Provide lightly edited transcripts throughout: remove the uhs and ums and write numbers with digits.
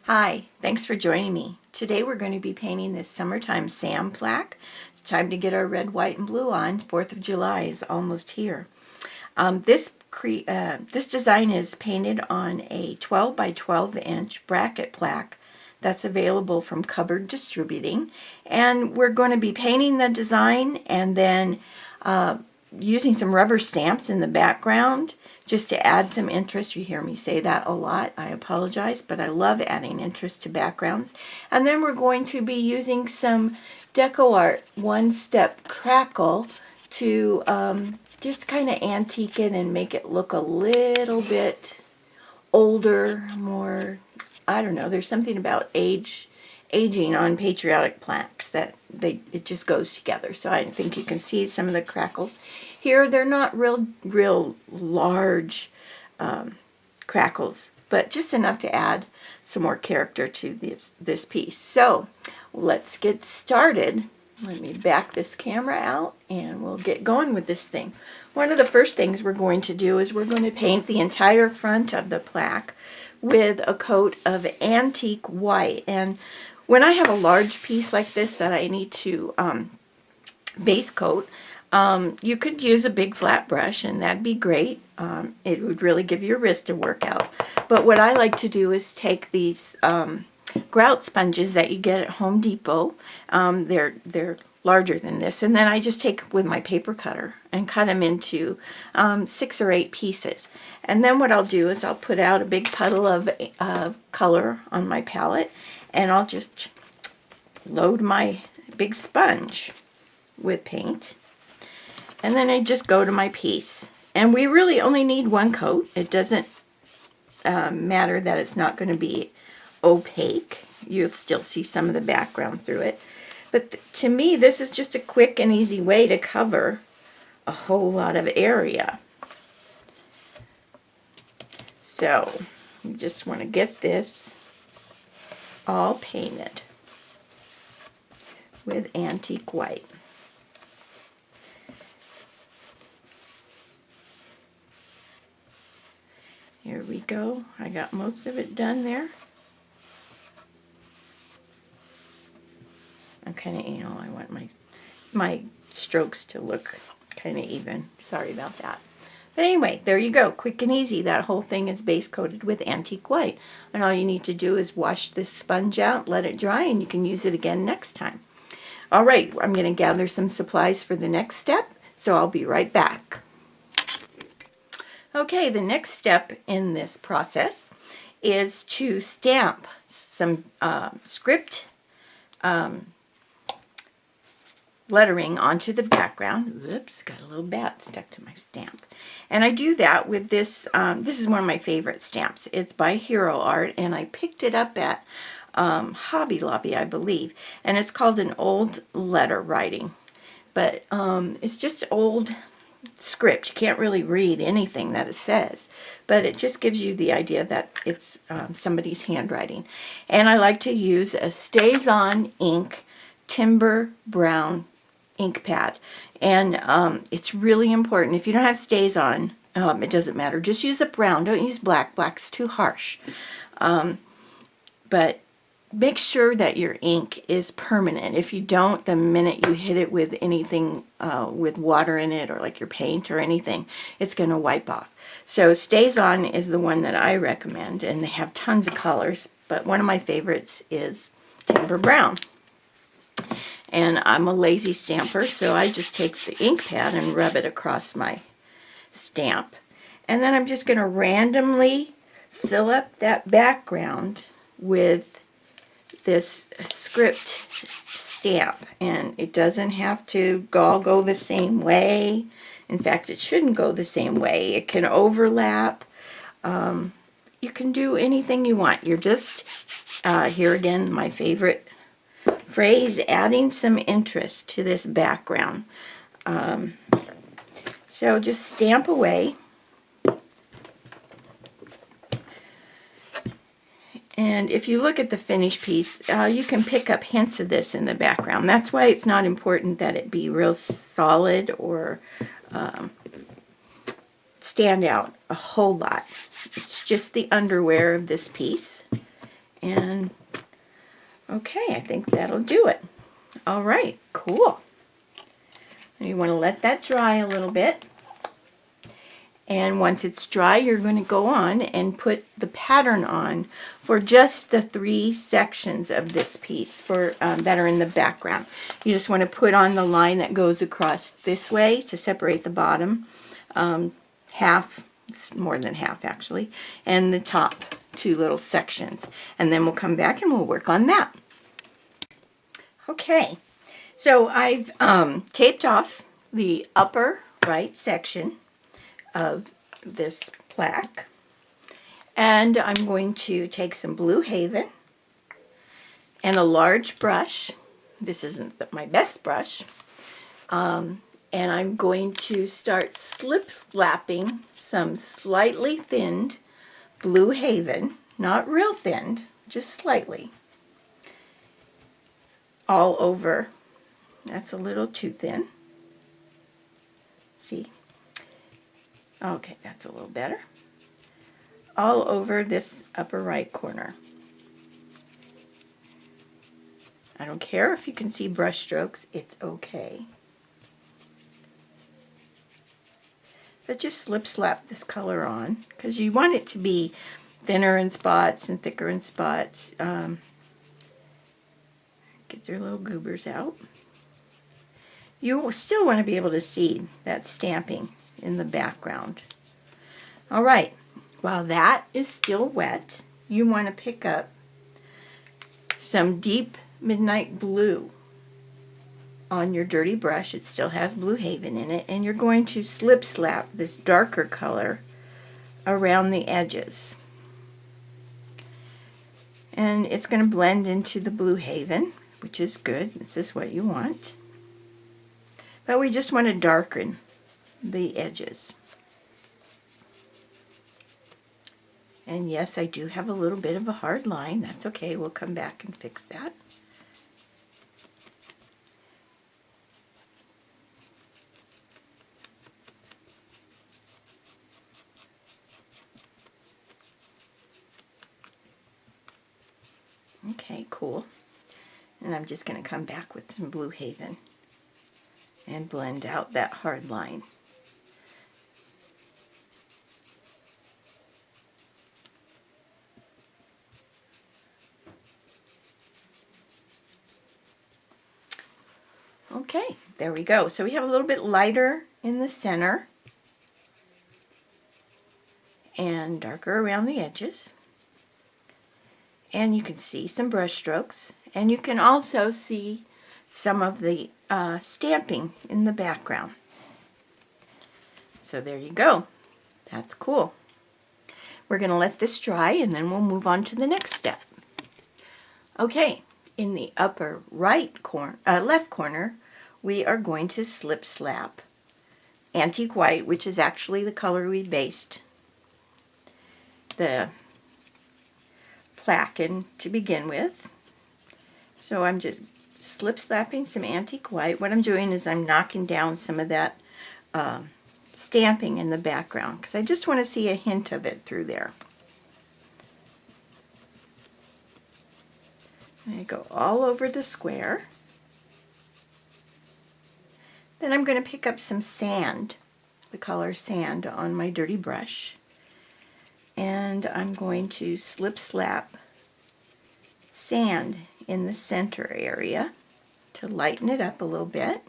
Hi, thanks for joining me. Today we're going to be painting this summertime Sam plaque. It's time to get our red, white, and blue on. 4th of July is almost here. This design is painted on a 12 by 12 inch bracket plaque that's available from Cupboard Distributing. And we're going to be painting the design and then using some rubber stamps in the background just to add some interest. You hear me say that a lot. I apologize, but I love adding interest to backgrounds. And then we're going to be using some Deco Art One Step Crackle to just kind of antique it and make it look a little bit older, more, I don't know, there's something about aging on patriotic plaques that it just goes together. So I think you can see some of the crackles here. They're not real large crackles, but just enough to add some more character to this piece. So let's get started. Let me back this camera out and we'll get going with this thing. One of the first things we're going to do is we're going to paint the entire front of the plaque with a coat of antique white. And when I have a large piece like this that I need to base coat, you could use a big flat brush and that'd be great. It would really give your wrist a workout. But what I like to do is take these grout sponges that you get at Home Depot. They're larger than this, and then I just take with my paper cutter and cut them into 6 or 8 pieces. And then what I'll do is I'll put out a big puddle of color on my palette, and I'll just load my big sponge with paint, and then I just go to my piece. And we really only need one coat. It doesn't matter that it's not going to be opaque. You'll still see some of the background through it. But to me, this is just a quick and easy way to cover a whole lot of area. So you just want to get this all painted with antique white. Here we go. I got most of it done there. I'm kind of, I want my strokes to look kind of even. Sorry about that. But anyway, there you go. Quick and easy. That whole thing is base coated with antique white. And all you need to do is wash this sponge out, let it dry, and you can use it again next time. All right, I'm going to gather some supplies for the next step, so I'll be right back. Okay, the next step in this process is to stamp some script lettering onto the background. Oops, got a little bat stuck to my stamp. And I do that with this, this is one of my favorite stamps. It's by Hero Art, and I picked it up at Hobby Lobby, I believe. And it's called an old letter writing. But it's just old script. You can't really read anything that it says, but it just gives you the idea that it's somebody's handwriting. And I like to use a Stays On ink timber brown ink pad, and it's really important. If you don't have Stays On, it doesn't matter, just use a brown. Don't use black. Black's too harsh. But make sure that your ink is permanent. If you don't, the minute you hit it with anything with water in it, or like your paint or anything, it's going to wipe off. So Stays On is the one that I recommend, and they have tons of colors, but one of my favorites is timber brown. And I'm a lazy stamper, so I just take the ink pad and rub it across my stamp. And then I'm just going to randomly fill up that background with this script stamp. And it doesn't have to all go the same way. In fact, it shouldn't go the same way. It can overlap. You can do anything you want. You're just, here again, my favorite phrase, adding some interest to this background. So just stamp away. And if you look at the finished piece, you can pick up hints of this in the background. That's why it's not important that it be real solid or stand out a whole lot. It's just the underwear of this piece. And okay, I think that'll do it. All right, cool. You want to let that dry a little bit. And once it's dry, you're going to go on and put the pattern on for just the 3 sections of this piece that are in the background. You just want to put on the line that goes across this way to separate the bottom half, it's more than half actually, and the top 2 little sections. And then we'll come back and we'll work on that. Okay, so I've taped off the upper right section of this plaque, and I'm going to take some Blue Haven and a large brush. This isn't my best brush, and I'm going to start slip slapping some slightly thinned Blue Haven, not real thinned, just slightly, all over. That's a little too thin. See? Okay, that's a little better. All over this upper right corner. I don't care if you can see brush strokes, it's okay. But just slip slap this color on, because you want it to be thinner in spots and thicker in spots. Get their little goobers out. You still want to be able to see that stamping in the background. All right, while that is still wet, you want to pick up some deep midnight blue on your dirty brush. It still has Blue Haven in it, and you're going to slip slap this darker color around the edges. And it's going to blend into the Blue Haven, which is good. This is what you want. But we just want to darken the edges. And yes, I do have a little bit of a hard line. That's okay. We'll come back and fix that. Okay, cool. And I'm just going to come back with some Blue Haven and blend out that hard line. Okay, there we go. So we have a little bit lighter in the center and darker around the edges. And you can see some brush strokes, and you can also see some of the stamping in the background. So there you go. That's cool. We're going to let this dry, and then we'll move on to the next step. Okay, in the upper right corner, left corner, we are going to slip slap antique white, which is actually the color we based the plaque in to begin with. So I'm just slip slapping some antique white. What I'm doing is I'm knocking down some of that stamping in the background, because I just want to see a hint of it through there. I go all over the square. Then I'm going to pick up some sand, the color sand, on my dirty brush. And I'm going to slip slap sand in the center area to lighten it up a little bit.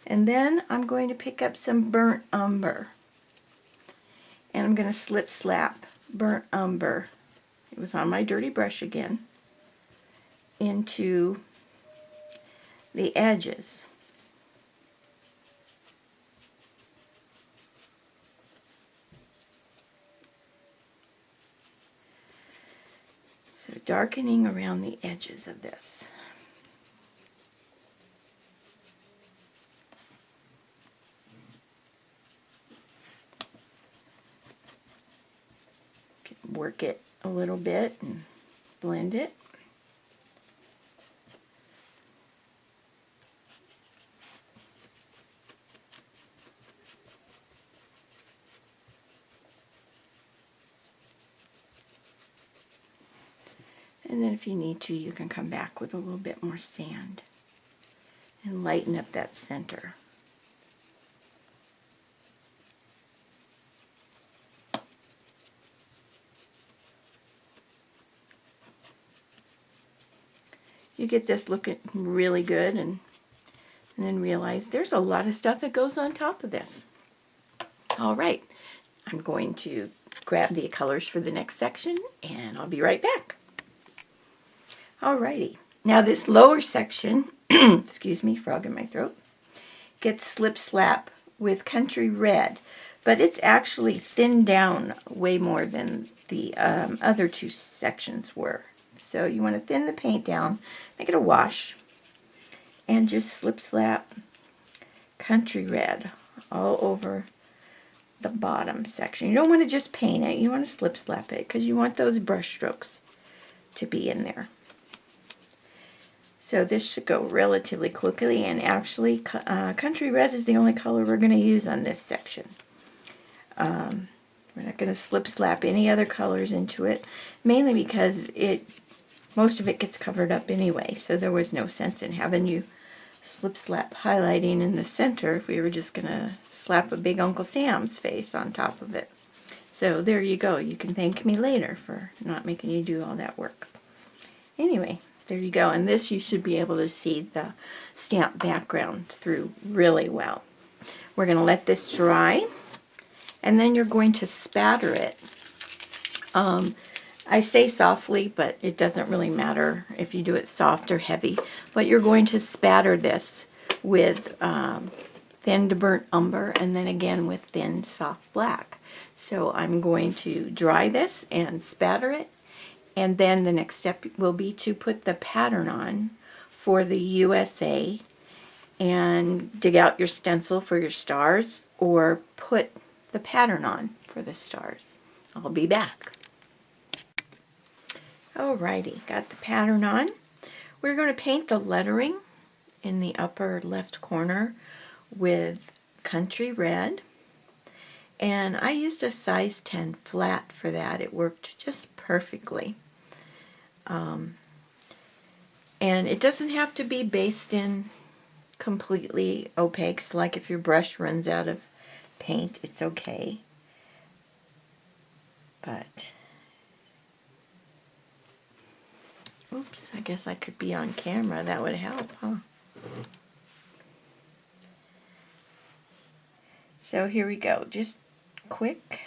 And then I'm going to pick up some burnt umber. And I'm going to slip slap burnt umber, it was on my dirty brush again, into the edges. So darkening around the edges of this. Work it a little bit and blend it. And then if you need to, you can come back with a little bit more sand and lighten up that center. You get this looking really good, and then realize there's a lot of stuff that goes on top of this. All right, I'm going to grab the colors for the next section, and I'll be right back. Alrighty, now this lower section, excuse me, frog in my throat, gets slip slap with Country Red, but it's actually thinned down way more than the other two sections were. So you want to thin the paint down, make it a wash, and just slip slap Country Red all over the bottom section. You don't want to just paint it, you want to slip slap it because you want those brush strokes to be in there. So this should go relatively quickly, and actually Country Red is the only color we're going to use on this section. We're not going to slip slap any other colors into it, mainly because most of it gets covered up anyway, so there was no sense in having you slip slap highlighting in the center if we were just going to slap a big Uncle Sam's face on top of it. So there you go. You can thank me later for not making you do all that work. Anyway, there you go. And this you should be able to see the stamp background through really well. We're going to let this dry, and then you're going to spatter it. I say softly, but it doesn't really matter if you do it soft or heavy. But you're going to spatter this with thin to burnt umber, and then again with thin soft black. So I'm going to dry this and spatter it, and then the next step will be to put the pattern on for the USA and dig out your stencil for your stars, or put the pattern on for the stars. I'll be back. Alrighty, got the pattern on. We're going to paint the lettering in the upper left corner with Country Red, and I used a size 10 flat for that. It worked just perfectly. And it doesn't have to be based in completely opaque, so like if your brush runs out of paint, it's okay. But oops, I guess I could be on camera. That would help, huh? So here we go. Just quick.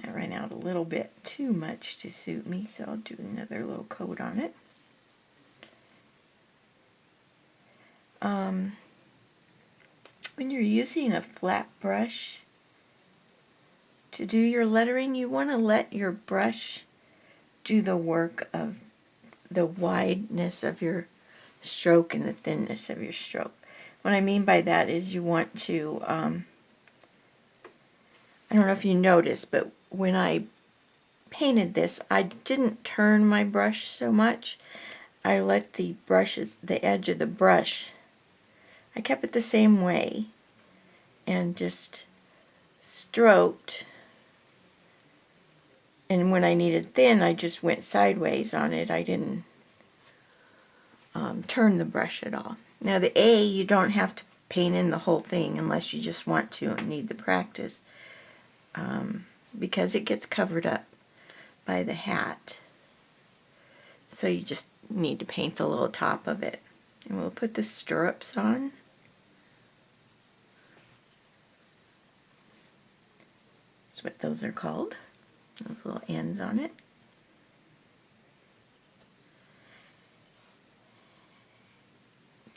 I ran out a little bit too much to suit me, so I'll do another little coat on it. When you're using a flat brush to do your lettering, you want to let your brush do the work of the wideness of your stroke and the thinness of your stroke. What I mean by that is you want to, I don't know if you noticed, but when I painted this, I didn't turn my brush so much. I let the edge of the brush, I kept it the same way and just stroked. And when I needed thin, I just went sideways on it. I didn't turn the brush at all. Now the A, you don't have to paint in the whole thing unless you just want to and need the practice, because it gets covered up by the hat. So you just need to paint the little top of it. And we'll put the stirrups on. That's what those are called. Those little ends on it.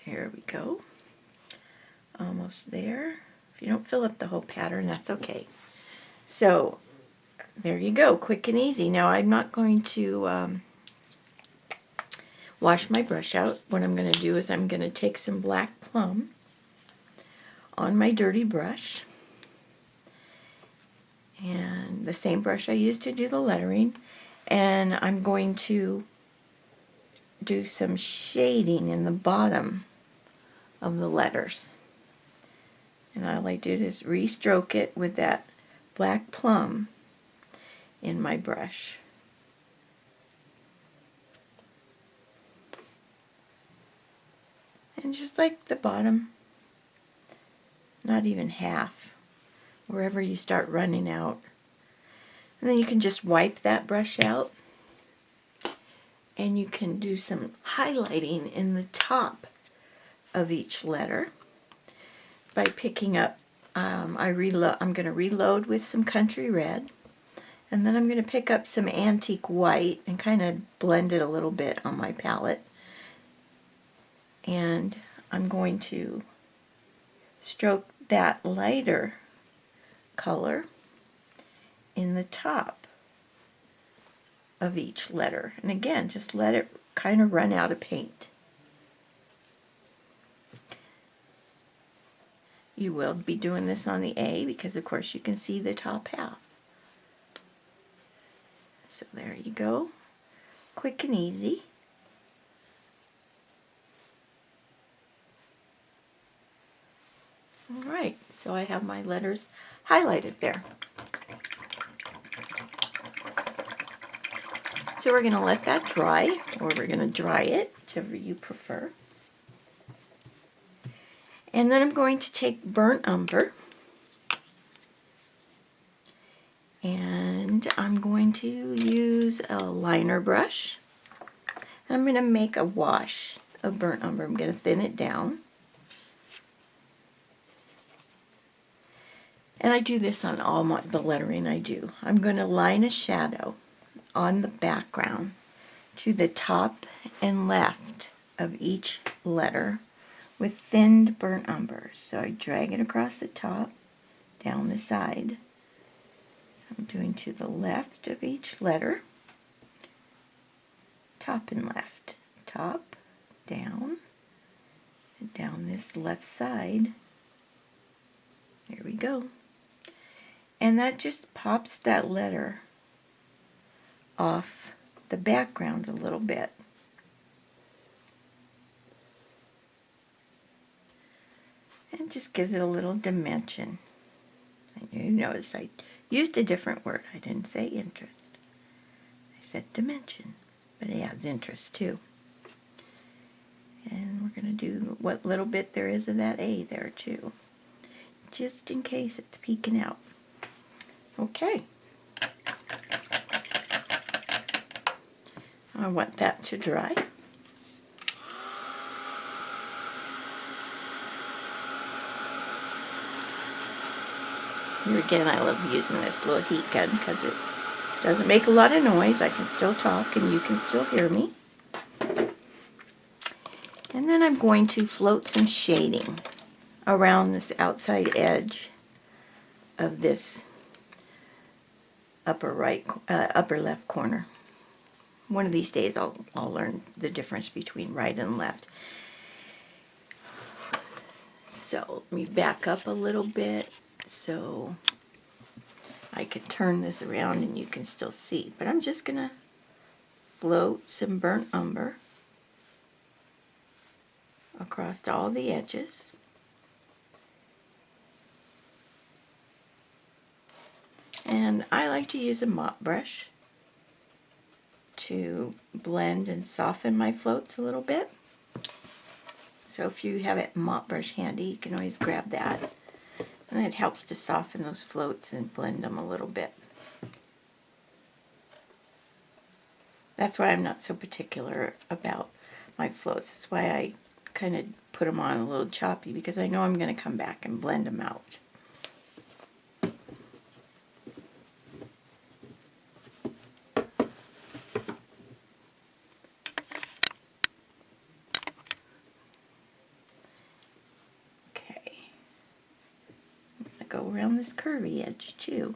There we go. Almost there. If you don't fill up the whole pattern, that's okay. So there you go, quick and easy. Now I'm not going to wash my brush out. What I'm going to do is I'm going to take some black plum on my dirty brush, and the same brush I used to do the lettering, and I'm going to do some shading in the bottom of the letters. And all I did is re-stroke it with that black plum, in my brush. And just like the bottom, not even half, wherever you start running out. And then you can just wipe that brush out, and you can do some highlighting in the top of each letter by picking up, I'm going to reload with some Country Red, and then I'm going to pick up some Antique White and kind of blend it a little bit on my palette. And I'm going to stroke that lighter color in the top of each letter. And again, just let it kind of run out of paint. You will be doing this on the A because of course you can see the top half. So there you go. Quick and easy. Alright, so I have my letters highlighted there. So we're going to let that dry, or we're going to dry it, whichever you prefer. And then I'm going to take burnt umber, and I'm going to use a liner brush. And I'm going to make a wash of burnt umber. I'm going to thin it down. And I do this on all the lettering I do. I'm going to line a shadow on the background to the top and left of each letter with thinned burnt umber. So I drag it across the top, down the side. So I'm doing to the left of each letter, top and left, top, down, and down this left side. There we go. And that just pops that letter off the background a little bit. And just gives it a little dimension. And you notice I used a different word. I didn't say interest. I said dimension. But it adds interest too. And we're going to do what little bit there is of that A there too. Just in case it's peeking out. Okay. I want that to dry. Here again, I love using this little heat gun because it doesn't make a lot of noise. I can still talk and you can still hear me. And then I'm going to float some shading around this outside edge of this upper left corner. One of these days I'll learn the difference between right and left. So let me back up a little bit so I can turn this around and you can still see. But I'm just going to float some burnt umber across all the edges. And I like to use a mop brush to blend and soften my floats a little bit. So if you have a mop brush handy, you can always grab that. And it helps to soften those floats and blend them a little bit. That's why I'm not so particular about my floats. That's why I kind of put them on a little choppy, because I know I'm going to come back and blend them out. Go around this curvy edge too.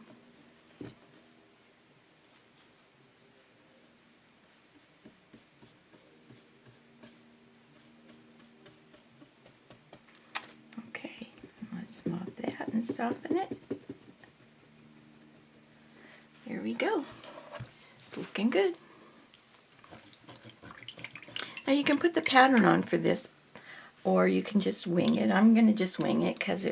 Okay, let's mop that and soften it. There we go. It's looking good. Now you can put the pattern on for this, or you can just wing it. I'm going to just wing it because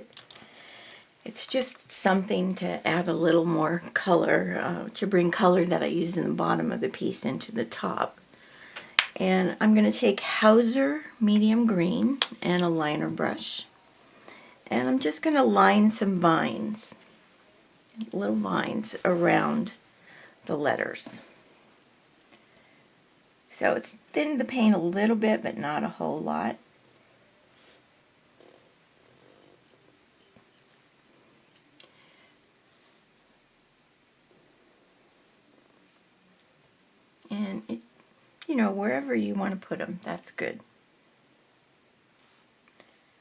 It's just something to add a little more color, to bring color that I used in the bottom of the piece into the top. And I'm going to take Hauser medium green and a liner brush. And I'm just going to line some vines, little vines around the letters. So it's thinned the paint a little bit, but not a whole lot. And it, you know, wherever you want to put them, that's good.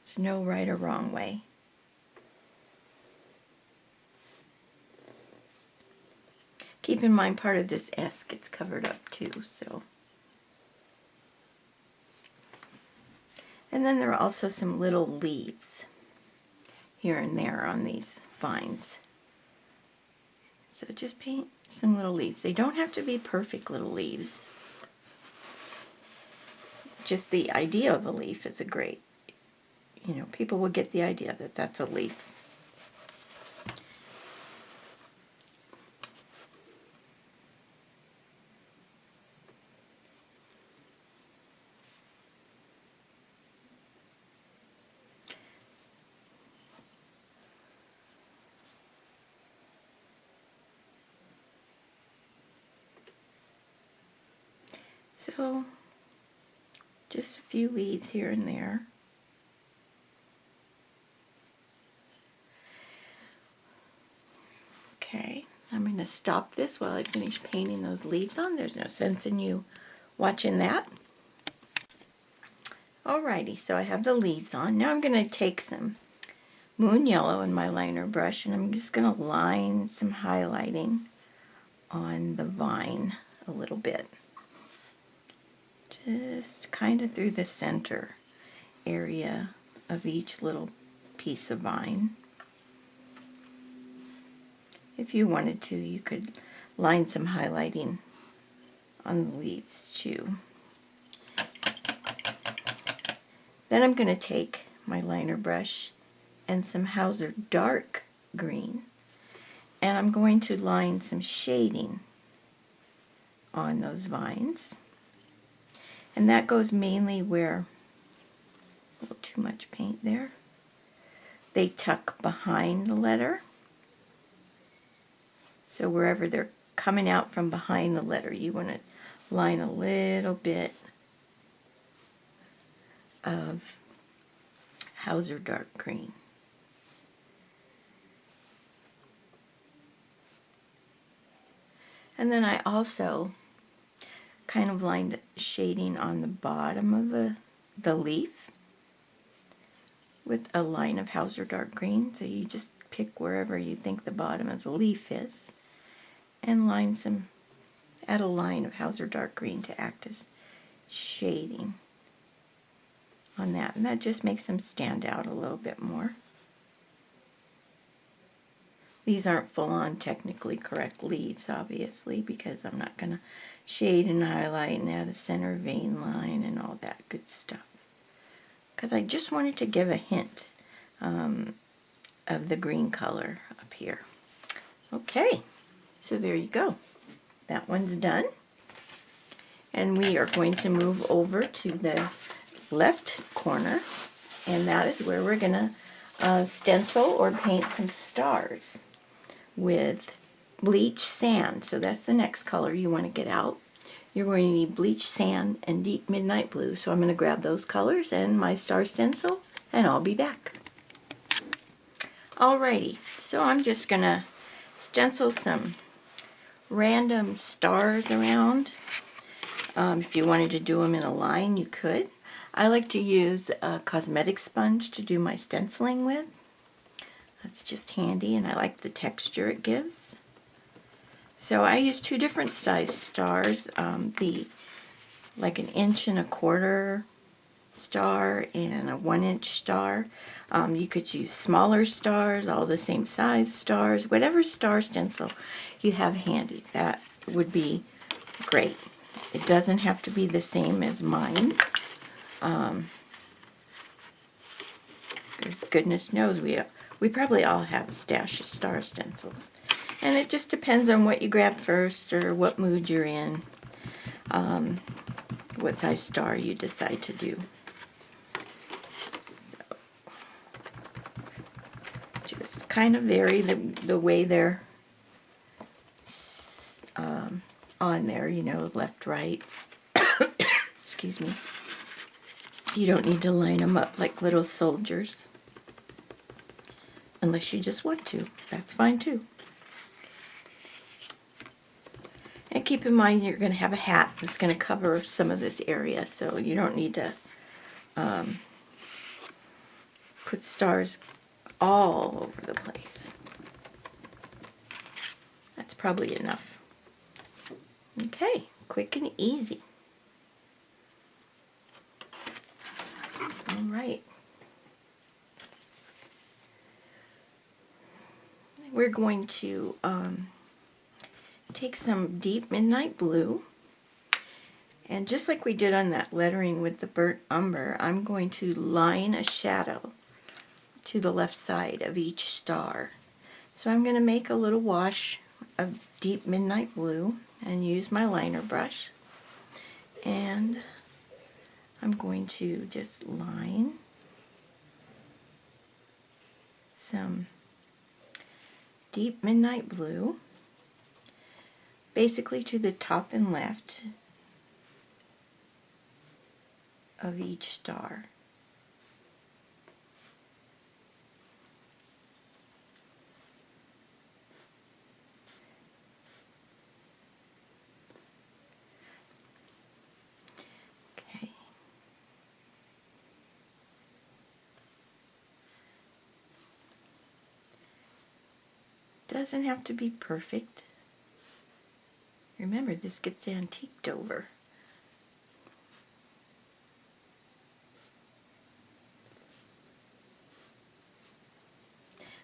There's no right or wrong way. Keep in mind, part of this S gets covered up too, so. And then there are also some little leaves here and there on these vines. So just paint some little leaves. They don't have to be perfect little leaves. Just the idea of a leaf is a great, you know, people will get the idea that that's a leaf. So, just a few leaves here and there. Okay, I'm going to stop this while I finish painting those leaves on. There's no sense in you watching that. Alrighty, so I have the leaves on. Now I'm going to take some moon yellow in my liner brush and I'm just going to line some highlighting on the vine a little bit. Just kind of through the center area of each little piece of vine. If you wanted to, you could line some highlighting on the leaves too. Then I'm going to take my liner brush and some Hauser dark green, and I'm going to line some shading on those vines. And that goes mainly where, a little too much paint there, they tuck behind the letter. So wherever they're coming out from behind the letter, you want to line a little bit of Hauser dark green. And then I also kind of lined shading on the bottom of the leaf with a line of Hauser dark green. So you just pick wherever you think the bottom of the leaf is and line some, add a line of Hauser dark green to act as shading on that. And that just makes them stand out a little bit more. These aren't full-on technically correct leaves, obviously, because I'm not going to shade and highlight and add a center vein line and all that good stuff. Because I just wanted to give a hint of the green color up here. Okay, so there you go. That one's done. And we are going to move over to the left corner, and that is where we're going to stencil or paint some stars with bleach sand. So that's the next color you want to get out. You're going to need bleach sand and deep midnight blue. So I'm going to grab those colors and my star stencil, and I'll be back. Alrighty, so I'm just going to stencil some random stars around. If you wanted to do them in a line, you could. I like to use a cosmetic sponge to do my stenciling with. That's just handy, and I like the texture it gives. So I use two different size stars, like an 1.25" star and a 1" star. You could use smaller stars, all the same size stars, whatever star stencil you have handy. That would be great. It doesn't have to be the same as mine. Because goodness knows we We probably all have a stash of star stencils. And it just depends on what you grab first or what mood you're in, what size star you decide to do. So, just kind of vary the way they're on there, you know, left, right. Excuse me. You don't need to line them up like little soldiers. Unless you just want to. That's fine too. And keep in mind you're going to have a hat that's going to cover some of this area, so you don't need to put stars all over the place. That's probably enough. Okay, quick and easy. All right. We're going to take some deep midnight blue, and just like we did on that lettering with the burnt umber, I'm going to line a shadow to the left side of each star. So I'm going to make a little wash of deep midnight blue and use my liner brush, and I'm going to just line some deep midnight blue basically to the top and left of each star. Okay. Doesn't have to be perfect. Remember, this gets antiqued over.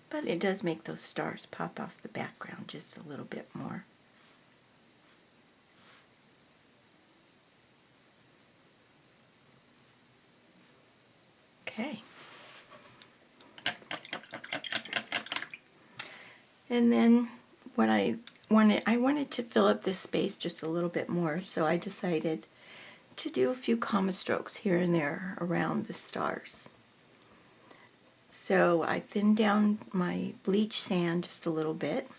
But it does make those stars pop off the background just a little bit more. Okay. And then what I wanted to fill up this space just a little bit more, so I decided to do a few comma strokes here and there around the stars. So I thinned down my bleach sand just a little bit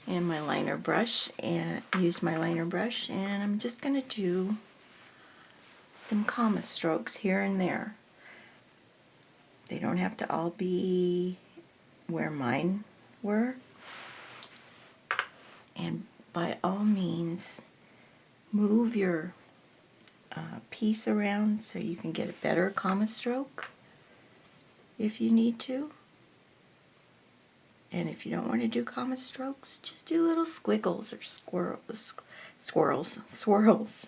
and my liner brush, and used my liner brush, and I'm just going to do some comma strokes here and there. They don't have to all be where mine were. And by all means, move your piece around so you can get a better comma stroke if you need to. And if you don't want to do comma strokes, just do little squiggles or swirls.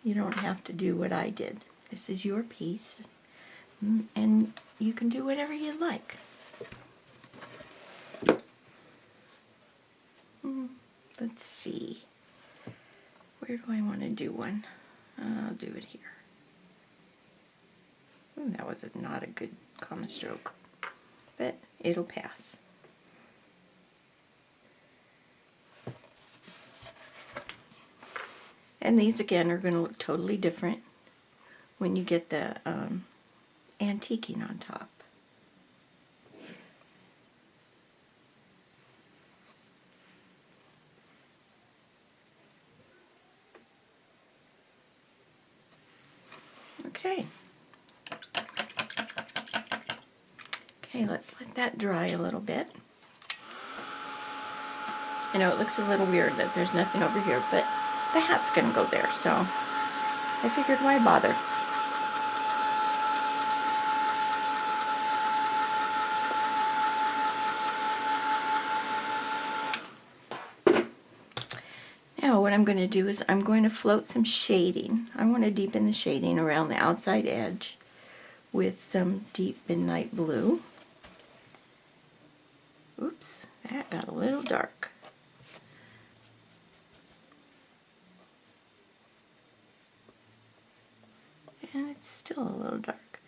You don't have to do what I did. This is your piece, and you can do whatever you like. Let's see. Where do I want to do one? I'll do it here. Ooh, that was not a good comma stroke, but it'll pass. And these again are going to look totally different when you get the antiquing on top. Okay. Okay, let's let that dry a little bit. I know it looks a little weird that there's nothing over here, but the hat's going to go there, so I figured why bother. Now what I'm going to do is I'm going to float some shading. I want to deepen the shading around the outside edge with some deep midnight blue. Oops, that got a little dark. And it's still a little dark.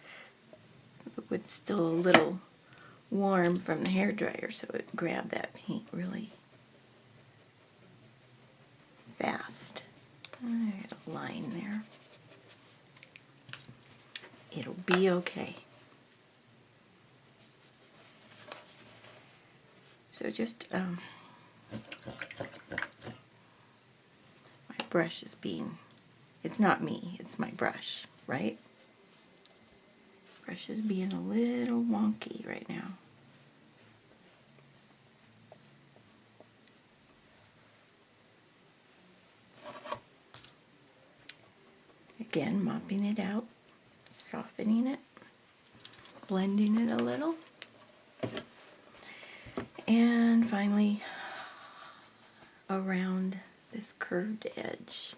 was still a little warm from the hairdryer, so it grabbed that paint really fast. I got a line there. It'll be okay. So just my brush is being, it's not me, it's my brush, right? Brush is being a little wonky right now. Again, mopping it out, softening it, blending it a little. And finally, around this curved edge.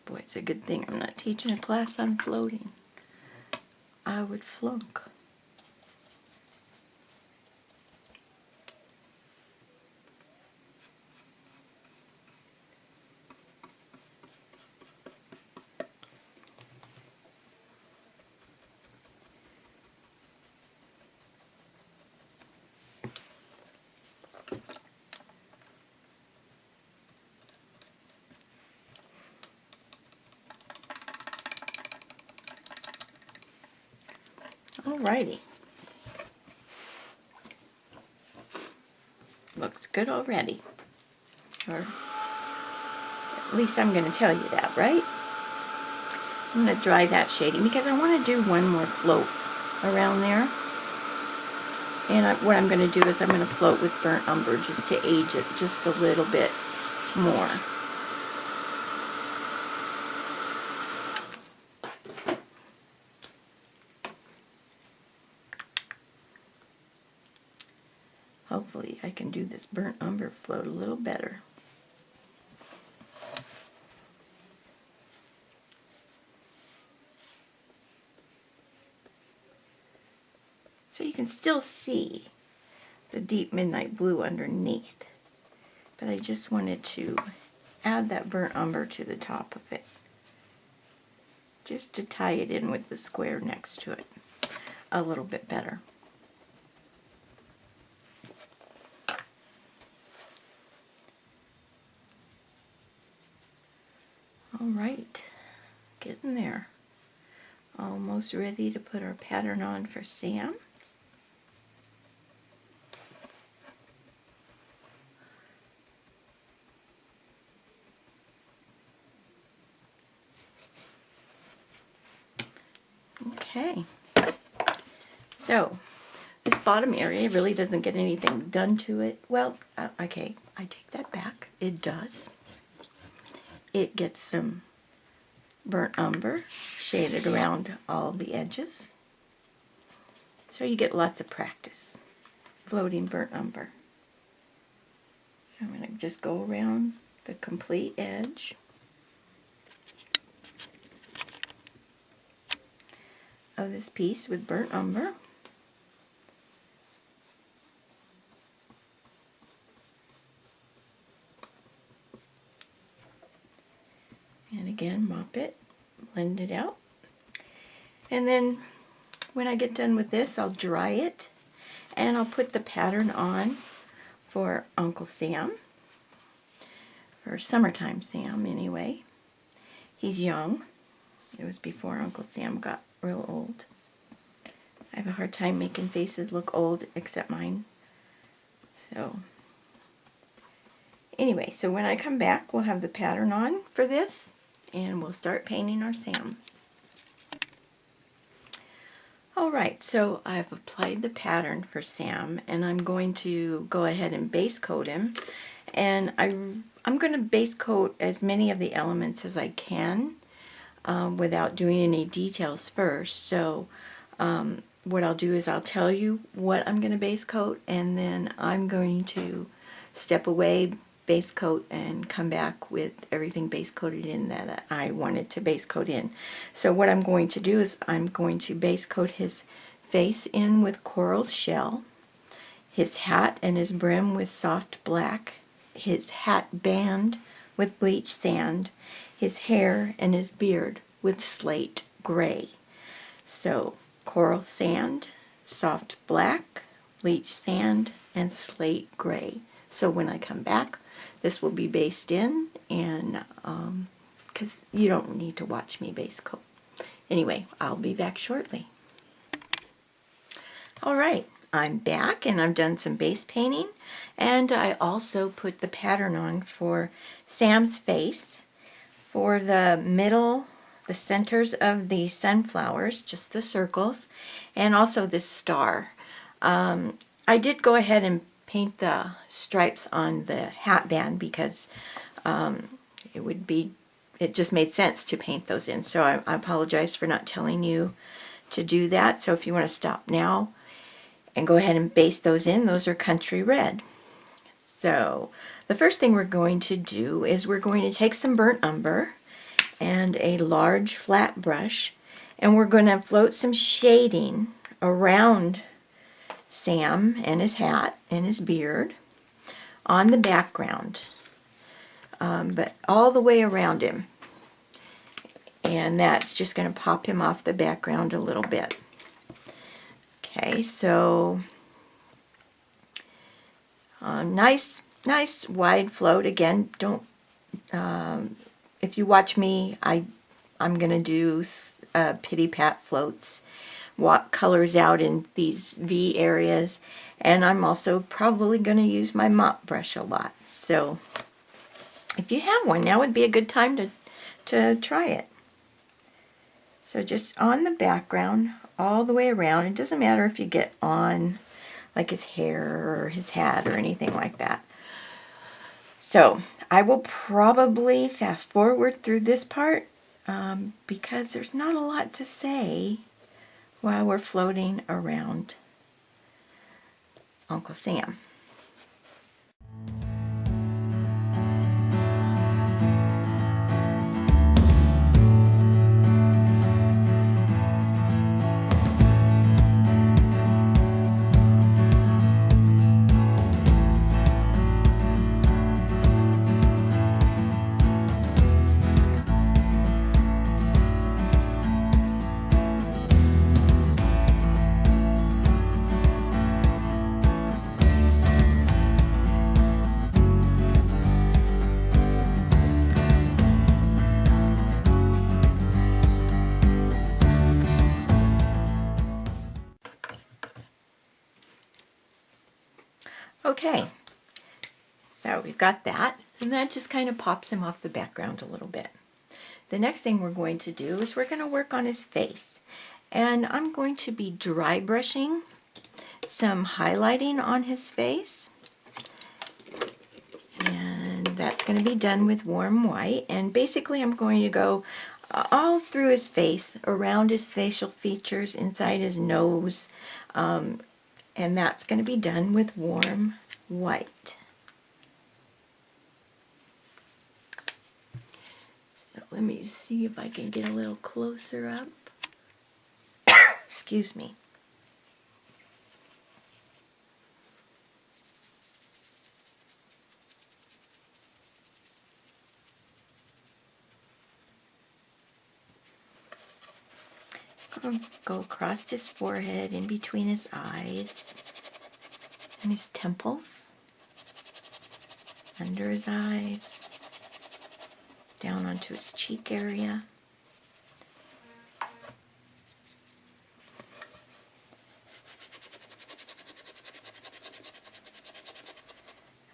Boy, it's a good thing I'm not teaching a class on floating. I would flunk. Alrighty. Looks good already. Or at least I'm going to tell you that, right? I'm going to dry that shading because I want to do one more float around there. And what I'm going to do is I'm going to float with burnt umber just to age it just a little bit more. Hopefully I can do this burnt umber float a little better. So you can still see the deep midnight blue underneath. But I just wanted to add that burnt umber to the top of it, just to tie it in with the square next to it a little bit better. Alright, getting there. Almost ready to put our pattern on for Sam. Okay, so this bottom area really doesn't get anything done to it. Well, okay, I take that back. It does. It gets some burnt umber shaded around all the edges. So you get lots of practice floating burnt umber. So I'm going to just go around the complete edge. Of this piece with burnt umber. And again, mop it, blend it out. And then when I get done with this, I'll dry it and I'll put the pattern on for Uncle Sam, for summertime Sam anyway. He's young. It was before Uncle Sam got real old. I have a hard time making faces look old, except mine. So, anyway, so when I come back, we'll have the pattern on for this, and we'll start painting our Sam. Alright, so I've applied the pattern for Sam, and I'm going to go ahead and base coat him. And I'm going to base coat as many of the elements as I can, without doing any details first. So what I'll do is I'll tell you what I'm going to base coat, and then I'm going to step away, base coat, and come back with everything base coated in that I wanted to base coat in. So what I'm going to do is I'm going to base coat his face in with coral shell, his hat and his brim with soft black, his hat band with bleach sand, his hair and his beard with slate gray. So coral sand, soft black, bleach sand, and slate gray. So when I come back, this will be based in, and because you don't need to watch me base coat. Anyway, I'll be back shortly. All right, I'm back and I've done some base painting, and I also put the pattern on for Sam's face. For the middle, the centers of the sunflowers, just the circles, and also this star. I did go ahead and paint the stripes on the hat band because it just made sense to paint those in. So I apologize for not telling you to do that. So if you want to stop now and go ahead and base those in, those are country red. So the first thing we're going to do is we're going to take some burnt umber and a large flat brush, and we're going to float some shading around Sam and his hat and his beard on the background, but all the way around him, and that's just going to pop him off the background a little bit. Okay, so nice wide float. Again, don't if you watch me, I'm gonna do pity pat floats, what colors out in these V areas, and I'm also probably gonna use my mop brush a lot. So if you have one, now would be a good time to try it. So just on the background, all the way around. It doesn't matter if you get on like his hair or his hat or anything like that. So I will probably fast forward through this part because there's not a lot to say while we're floating around Uncle Sam. Okay, so we've got that, and that just kind of pops him off the background a little bit. The next thing we're going to do is we're going to work on his face, and I'm going to be dry brushing some highlighting on his face, and that's going to be done with warm white. And basically I'm going to go all through his face, around his facial features, inside his nose, and that's going to be done with warm white. So let me see if I can get a little closer up. Excuse me. Go across his forehead, in between his eyes, and his temples, under his eyes, down onto his cheek area.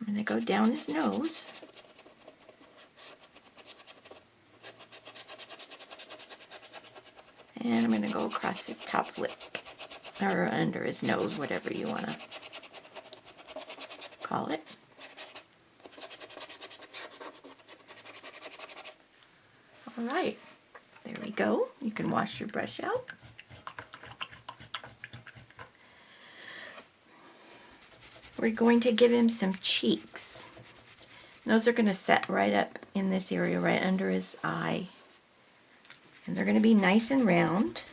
I'm going to go down his nose. And I'm going to go across his top lip, or under his nose, whatever you want to call it. All right, there we go. You can wash your brush out. We're going to give him some cheeks. Those are going to set right up in this area, right under his eye. And they're going to be nice and round.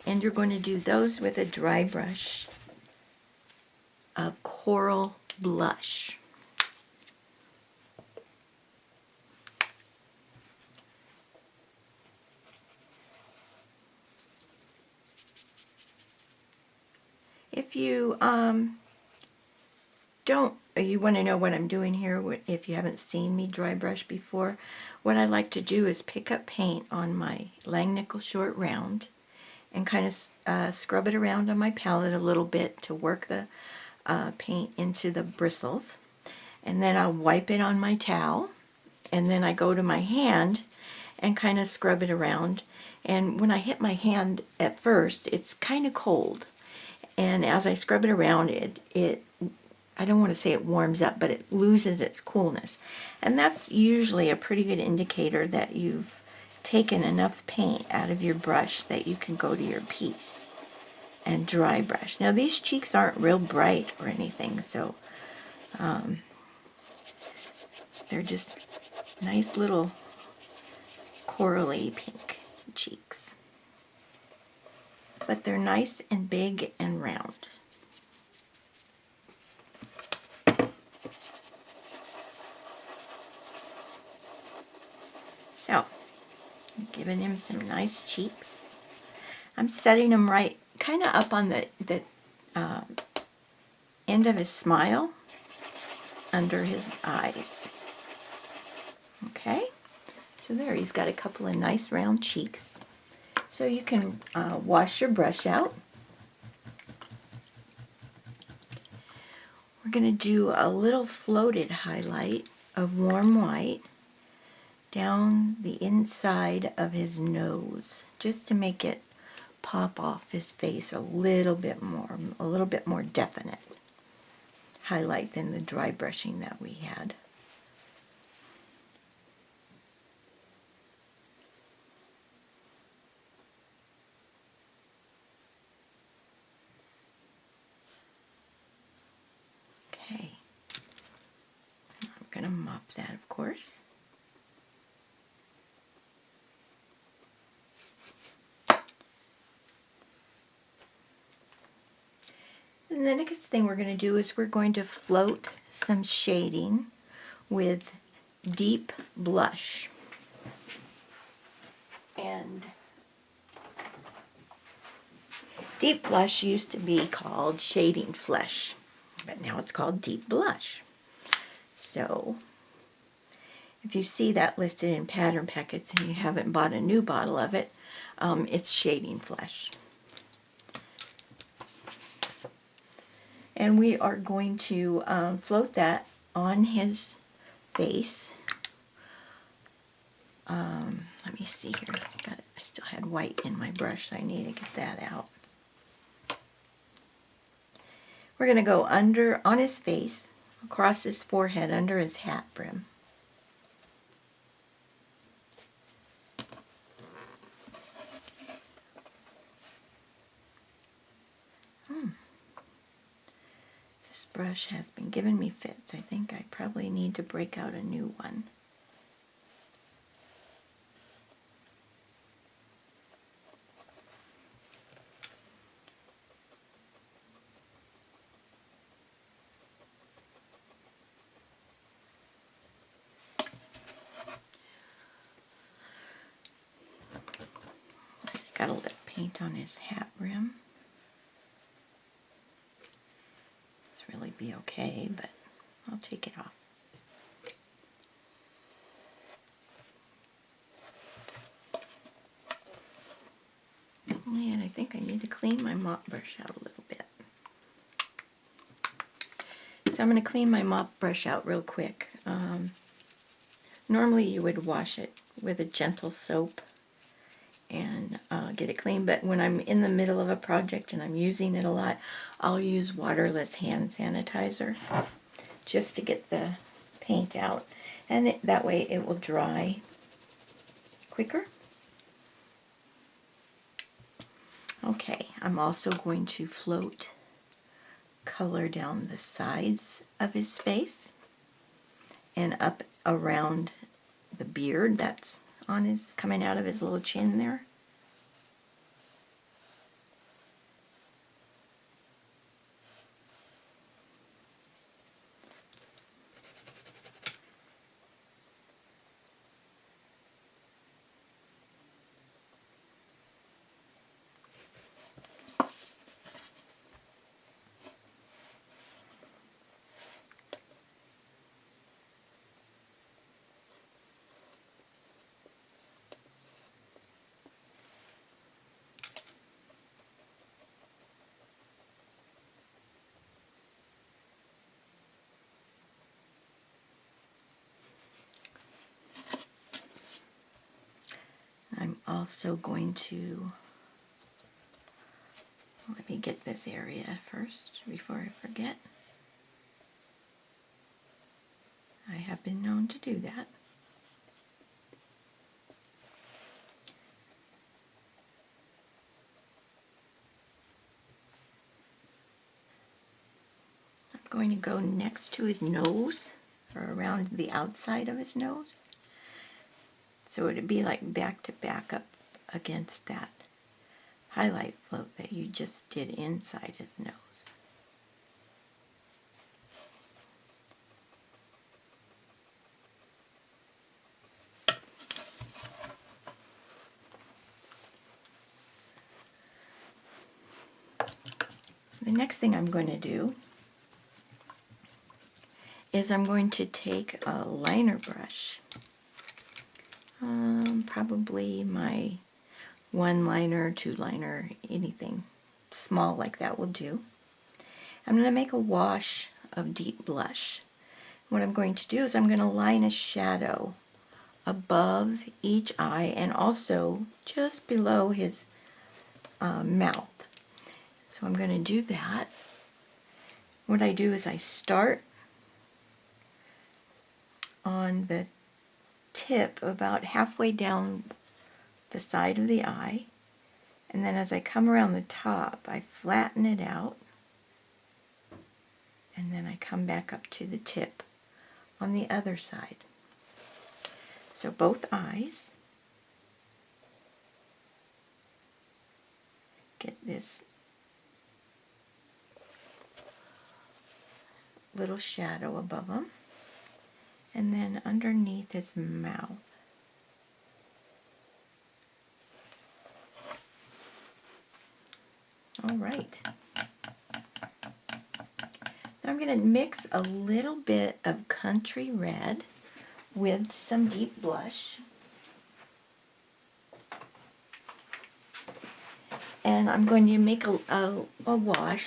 And you're going to do those with a dry brush of coral blush. If you you want to know what I'm doing here, if you haven't seen me dry brush before, what I like to do is pick up paint on my Langnickel Short Round and kind of scrub it around on my palette a little bit to work the paint into the bristles. And then I'll wipe it on my towel, and then I go to my hand and kind of scrub it around. And when I hit my hand at first, it's kind of cold. And as I scrub it around, I don't want to say it warms up, but it loses its coolness. And that's usually a pretty good indicator that you've taken enough paint out of your brush that you can go to your piece and dry brush. Now these cheeks aren't real bright or anything, so they're just nice little corally pink cheeks. But they're nice and big and round. So, I'm giving him some nice cheeks. I'm setting him right kind of up on the end of his smile, under his eyes. Okay, so there, he's got a couple of nice round cheeks. So you can wash your brush out. We're going to do a little floated highlight of warm white down the inside of his nose, just to make it pop off his face a little bit more definite highlight than the dry brushing that we had. Okay, I'm going to mop that, of course. And the next thing we're going to do is we're going to float some shading with deep blush. And deep blush used to be called shading flesh, but now it's called deep blush. So if you see that listed in pattern packets and you haven't bought a new bottle of it, it's shading flesh. And we are going to float that on his face. Let me see here. I still had white in my brush, so I need to get that out. We're going to go on his face, across his forehead, under his hat brim. This brush has been giving me fits. I think I probably need to break out a new one. Got a little paint on his hat rim. It's really be okay, but I'll take it off. And I think I need to clean my mop brush out a little bit. So I'm going to clean my mop brush out real quick. Normally you would wash it with a gentle soap and get it clean, but when I'm in the middle of a project and I'm using it a lot, I'll use waterless hand sanitizer just to get the paint out, and that way it will dry quicker. Okay, I'm also going to float color down the sides of his face and up around the beard that's on his, coming out of his little chin there. also going to, let me get this area first before I forget. I have been known to do that. I'm going to go next to his nose, or around the outside of his nose. So it'd be like back to back up against that highlight float that you just did inside his nose. The next thing I'm going to do is I'm going to take a liner brush, probably my 1-liner, 2-liner, anything small like that will do. I'm going to make a wash of deep blush. What I'm going to do is I'm going to line a shadow above each eye and also just below his mouth. So I'm going to do that. What I do is I start on the tip about halfway down the side of the eye, and then as I come around the top I flatten it out, and then I come back up to the tip on the other side. So both eyes. Get this little shadow above them, and then underneath his mouth. All right. Now I'm going to mix a little bit of country red with some deep blush. And I'm going to make a wash,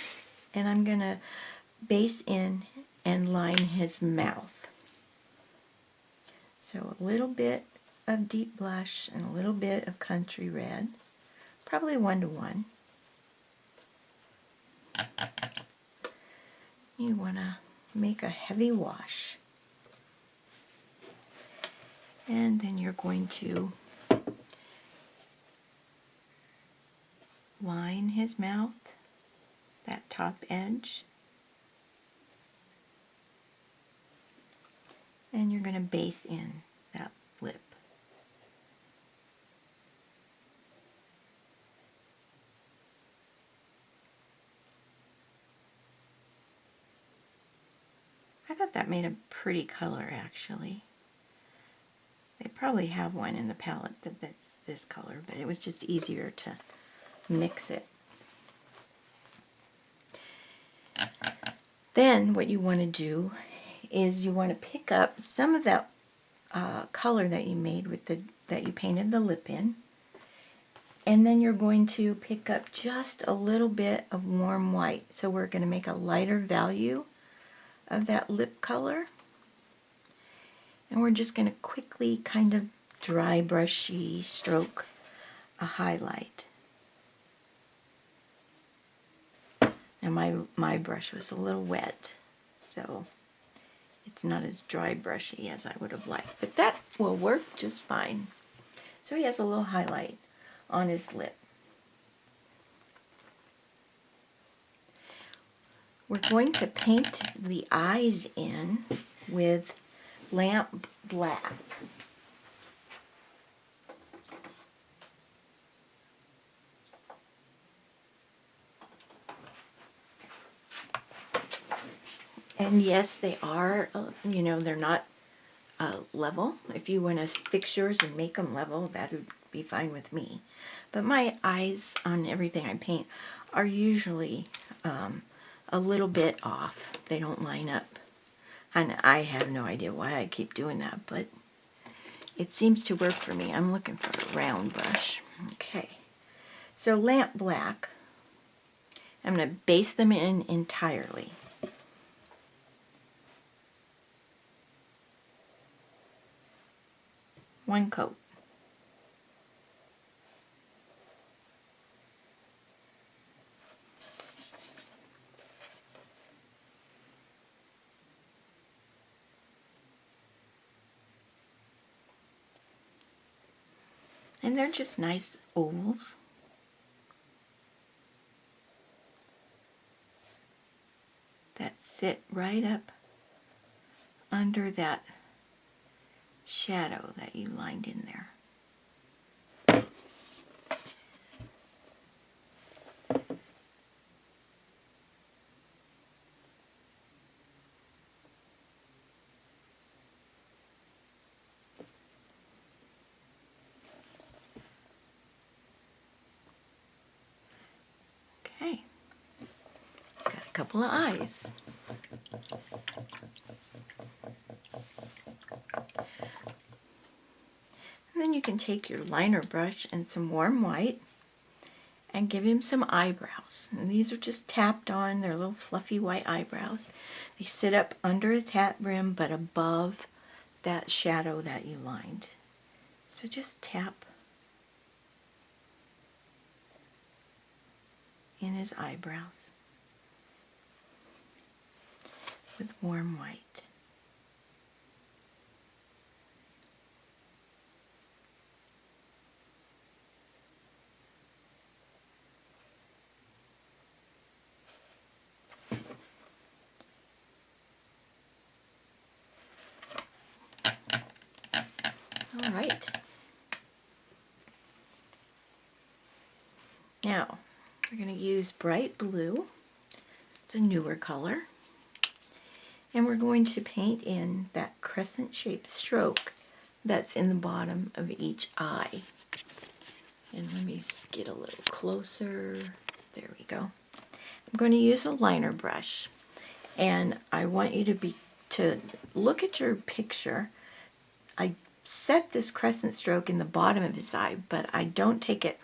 and I'm going to base in and line his mouth. So a little bit of deep blush and a little bit of country red, probably 1-to-1. You want to make a heavy wash. And then you're going to line his mouth, that top edge. And you're going to base in that lip. I thought that made a pretty color, actually. They probably have one in the palette that's this color, but it was just easier to mix it. Then what you want to do is you want to pick up some of that color that you made with that you painted the lip in, and then you're going to pick up just a little bit of warm white. So we're going to make a lighter value of that lip color, and we're just going to quickly kind of dry brushy stroke a highlight. Now my brush was a little wet, so it's not as dry brushy as I would have liked, but that will work just fine. So he has a little highlight on his lip. We're going to paint the eyes in with lamp black. And yes, they are, you know, they're not level. If you want to fix yours and make them level, that would be fine with me. But my eyes on everything I paint are usually a little bit off. They don't line up. And I have no idea why I keep doing that, but it seems to work for me. I'm looking for a round brush. Okay. So lamp black, I'm going to base them in entirely. One coat. And they're just nice ovals. That sit right up under that shadow that you lined in there. Okay, got a couple of eyes. And then you can take your liner brush and some warm white and give him some eyebrows. And these are just tapped on, they're little fluffy white eyebrows. They sit up under his hat brim but above that shadow that you lined. So just tap in his eyebrows with warm white. All right. Now, we're going to use bright blue. It's a newer color. And we're going to paint in that crescent-shaped stroke that's in the bottom of each eye. And let me get a little closer. There we go. I'm going to use a liner brush. And I want you to look at your picture. I set this crescent stroke in the bottom of his eye, but I don't take it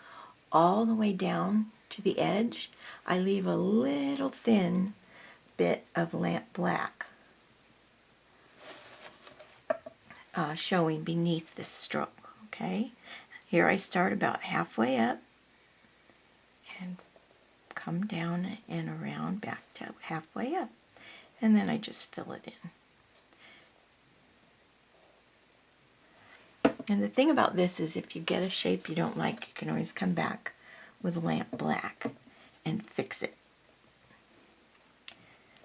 all the way down to the edge. I leave a little thin bit of lamp black showing beneath this stroke. Okay, here I start about halfway up and come down and around back to halfway up, and then I just fill it in. And the thing about this is if you get a shape you don't like, you can always come back with lamp black and fix it.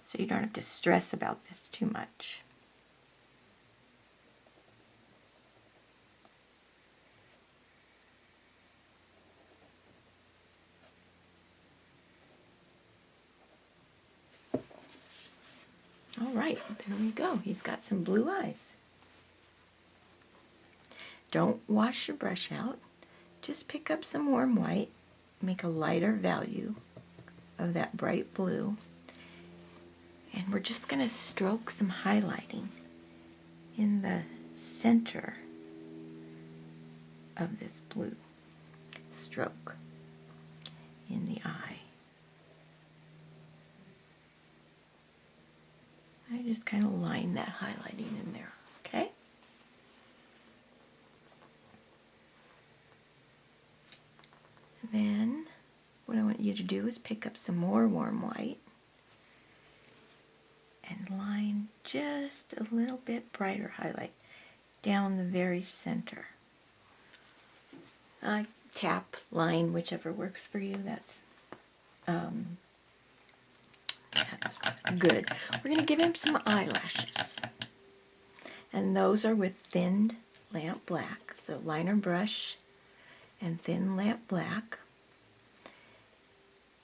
So you don't have to stress about this too much. All right, there we go. He's got some blue eyes. Don't wash your brush out. Just pick up some warm white, make a lighter value of that bright blue, and we're just going to stroke some highlighting in the center of this blue stroke in the eye. I just kind of line that highlighting in there, okay? Then what I want you to do is pick up some more warm white and line just a little bit brighter highlight down the very center. Tap, line, whichever works for you. That's good. We're going to give him some eyelashes. And those are with thinned lamp black. So liner brush and thin lamp black.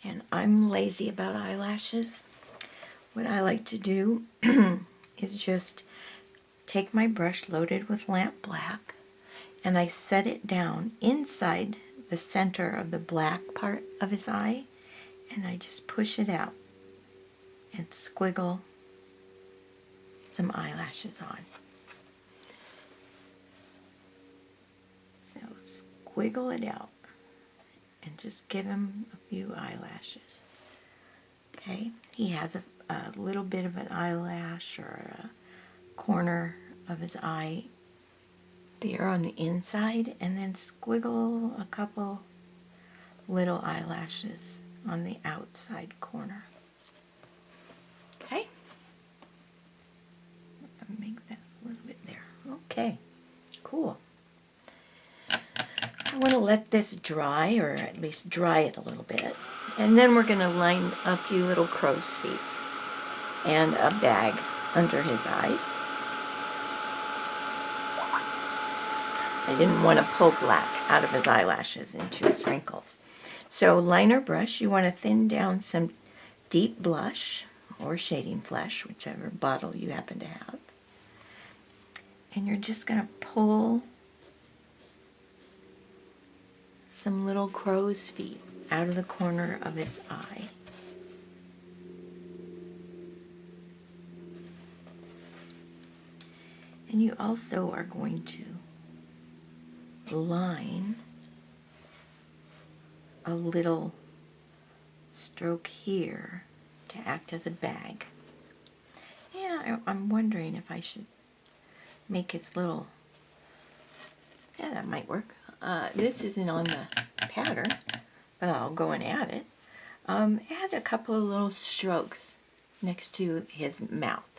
And I'm lazy about eyelashes. What I like to do is just take my brush loaded with lamp black and I set it down inside the center of the black part of his eye, and I just push it out and squiggle some eyelashes on. So squiggle it out and just give him a few eyelashes. Okay, he has a little bit of an eyelash or a corner of his eye there on the inside, and then squiggle a couple little eyelashes on the outside corner. Okay, make that a little bit there. Okay, cool. I want to let this dry, or at least dry it a little bit. And then we're going to line a few little crow's feet and a bag under his eyes. I didn't want to pull black out of his eyelashes into his wrinkles. So liner brush, you want to thin down some deep blush or shading flesh, whichever bottle you happen to have. And you're just going to pull some little crow's feet out of the corner of his eye. And you also are going to line a little stroke here to act as a bag. Yeah, I'm wondering if I should make his little, yeah, that might work. This isn't on the pattern, but I'll go and add it. Add a couple of little strokes next to his mouth.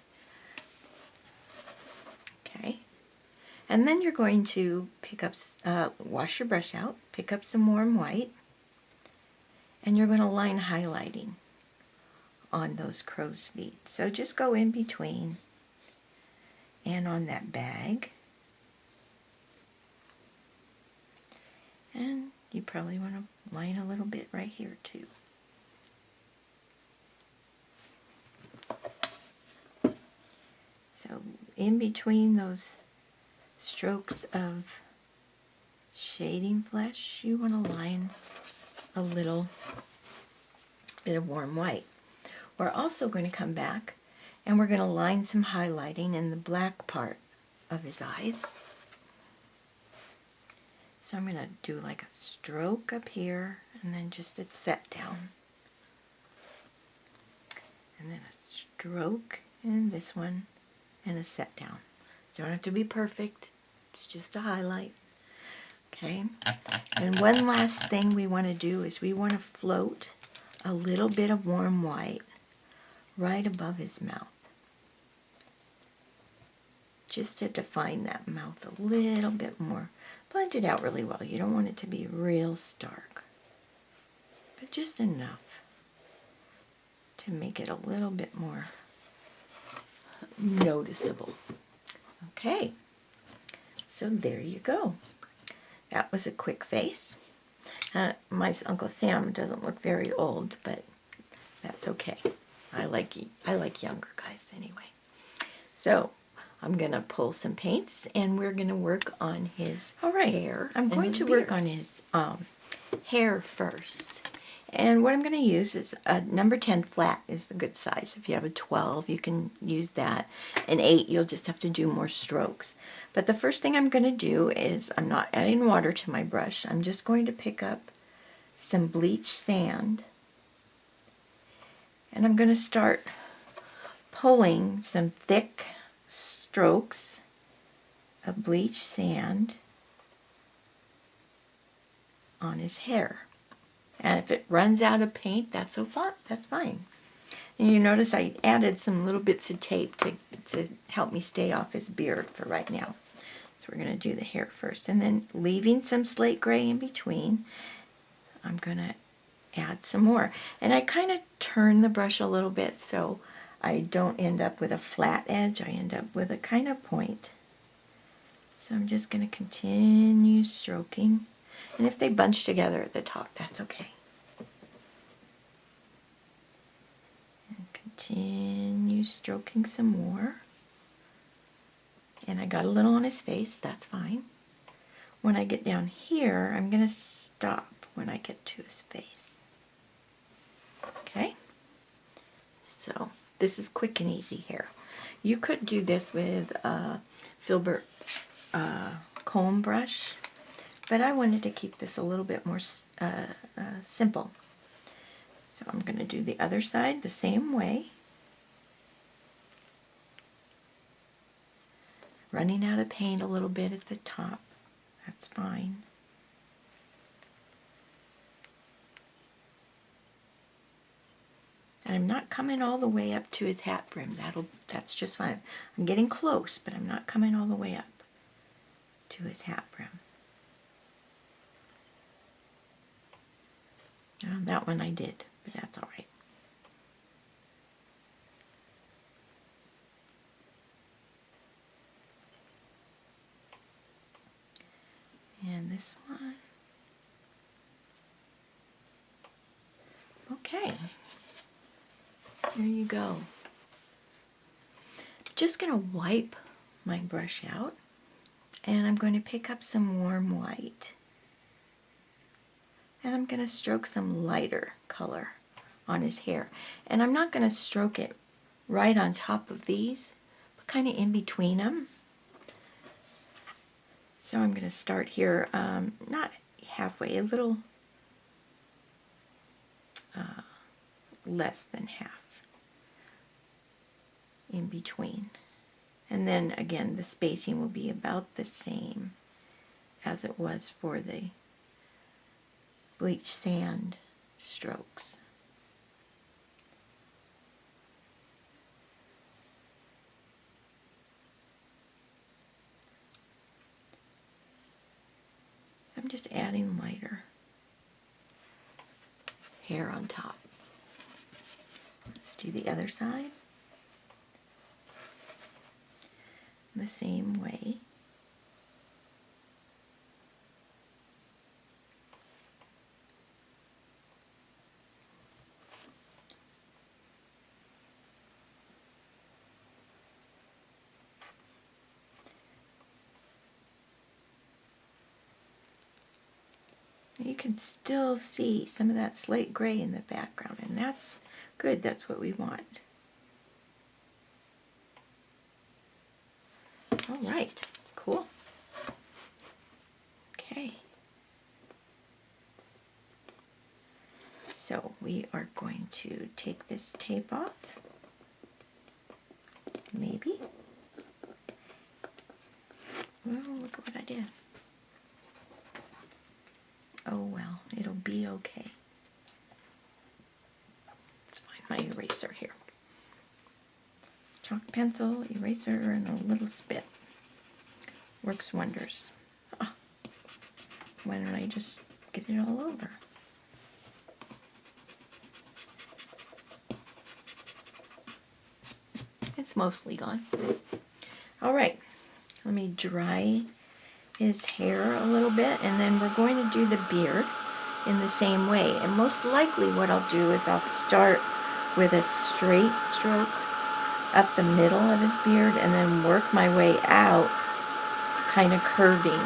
Okay. And then you're going to pick up, wash your brush out, pick up some warm white, and you're going to line highlighting on those crow's feet. So just go in between and on that bag. And you probably want to line a little bit right here too. So in between those strokes of shading flesh, you want to line a little bit of warm white. We're also going to come back and we're going to line some highlighting in the black part of his eyes. So I'm going to do like a stroke up here and then just a set down. And then a stroke in this one and a set down. Don't have to be perfect. It's just a highlight. Okay. And one last thing we want to do is we want to float a little bit of warm white right above his mouth. Just to define that mouth a little bit more. Blend it out really well. You don't want it to be real stark, but just enough to make it a little bit more noticeable. Okay, so there you go. That was a quick face. My Uncle Sam doesn't look very old, but that's okay. I like younger guys anyway. So I'm going to pull some paints and we're going to work on his hair. I'm going to work on his hair first. And what I'm going to use is a number 10 flat is the good size. If you have a 12, you can use that. An 8, you'll just have to do more strokes. But the first thing I'm going to do is, I'm not adding water to my brush. I'm just going to pick up some bleach sand. And I'm going to start pulling some thick strokes of bleach sand on his hair. And if it runs out of paint, that's fine. And you notice I added some little bits of tape to help me stay off his beard for right now. So we're going to do the hair first. And then leaving some slate gray in between, I'm going to add some more. And I kind of turn the brush a little bit so I don't end up with a flat edge. I end up with a kind of point. So I'm just going to continue stroking. And if they bunch together at the top, that's okay. And continue stroking some more. And I got a little on his face, that's fine. When I get down here, I'm going to stop when I get to his face. Okay? So this is quick and easy hair. You could do this with a filbert comb brush. But I wanted to keep this a little bit more simple. So I'm going to do the other side the same way. Running out of paint a little bit at the top. That's fine. And I'm not coming all the way up to his hat brim. That's just fine. I'm getting close, but I'm not coming all the way up to his hat brim. That one I did, but that's all right. And this one. Okay. There you go. Just going to wipe my brush out, and I'm going to pick up some warm white. And I'm going to stroke some lighter color on his hair. And I'm not going to stroke it right on top of these, but kind of in between them. So I'm going to start here, not halfway, a little less than half in between. And then again, the spacing will be about the same as it was for the bleach sand strokes. So I'm just adding lighter hair on top. Let's do the other side. The same way. You can still see some of that slate gray in the background, and that's good. That's what we want. All right, cool. Okay. So we are going to take this tape off. Maybe. Well, look at what I did. Oh well, it'll be okay. Let's find my eraser here. Chalk pencil, eraser, and a little spit. Works wonders. Oh, why don't I just get it all over? It's mostly gone. All right, let me dry his hair a little bit, and then we're going to do the beard in the same way. And most likely what I'll do is I'll start with a straight stroke up the middle of his beard and then work my way out, kind of curving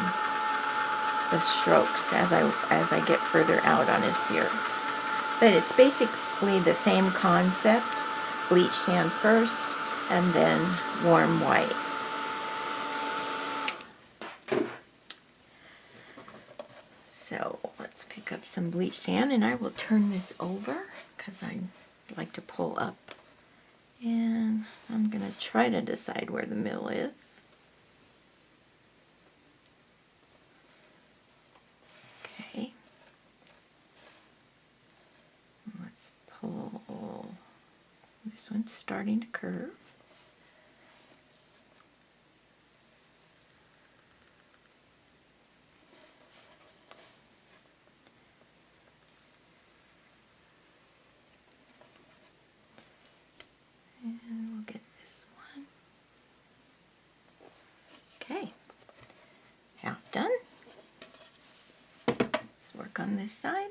the strokes as I get further out on his beard. But it's basically the same concept. Bleach sand first and then warm white. So let's pick up some bleach sand, and I will turn this over because I like to pull up. And I'm going to try to decide where the middle is. Okay. Let's pull. This one's starting to curve. And we'll get this one. Okay, half done. Let's work on this side.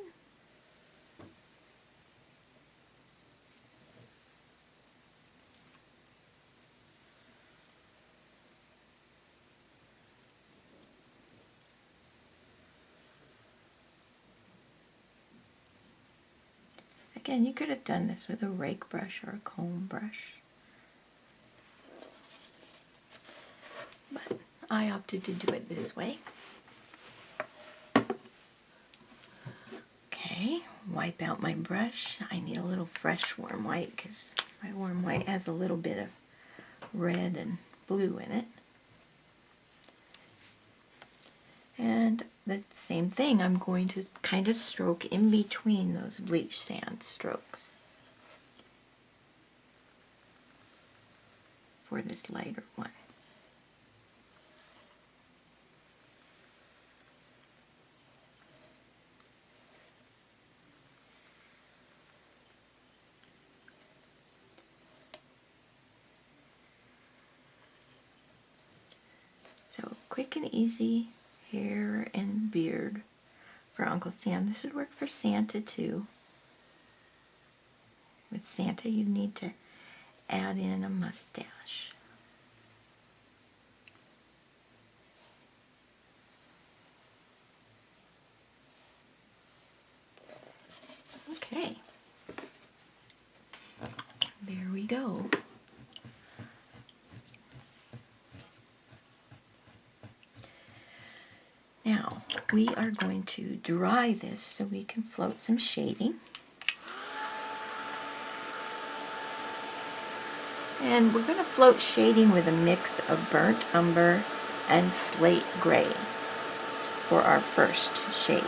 Again, you could have done this with a rake brush or a comb brush, but I opted to do it this way. Okay, wipe out my brush. I need a little fresh warm white because my warm white has a little bit of red and blue in it. And the same thing, I'm going to kind of stroke in between those bleach sand strokes for this lighter one. So quick and easy hair and beard for Uncle Sam. This would work for Santa too. With Santa, you need to add in a mustache. Okay. There we go. Now, we are going to dry this so we can float some shading. And we're going to float shading with a mix of burnt umber and slate gray for our first shade.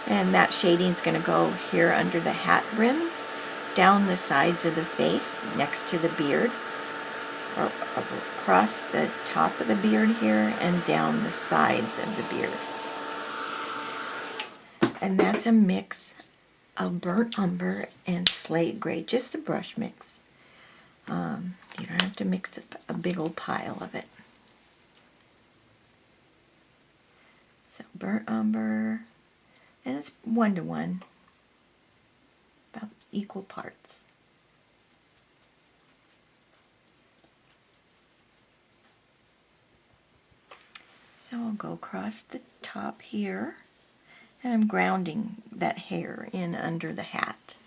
And that shading is going to go here under the hat brim, down the sides of the face, next to the beard, or across the top of the beard here, and down the sides of the beard. And that's a mix of burnt umber and slate gray, just a brush mix. You don't have to mix up a big old pile of it. So burnt umber, and it's 1-to-1, about equal parts. So I'll go across the top here, and I'm grounding that hair in under the hat.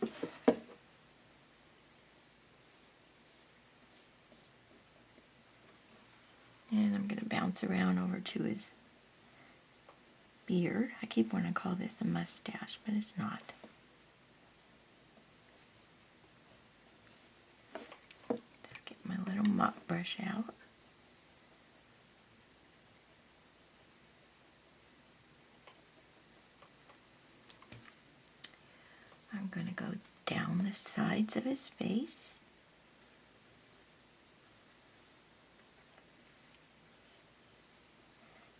And I'm going to bounce around over to his beard. I keep wanting to call this a mustache, but it's not. Just get my little mop brush out. I'm going to go down the sides of his face.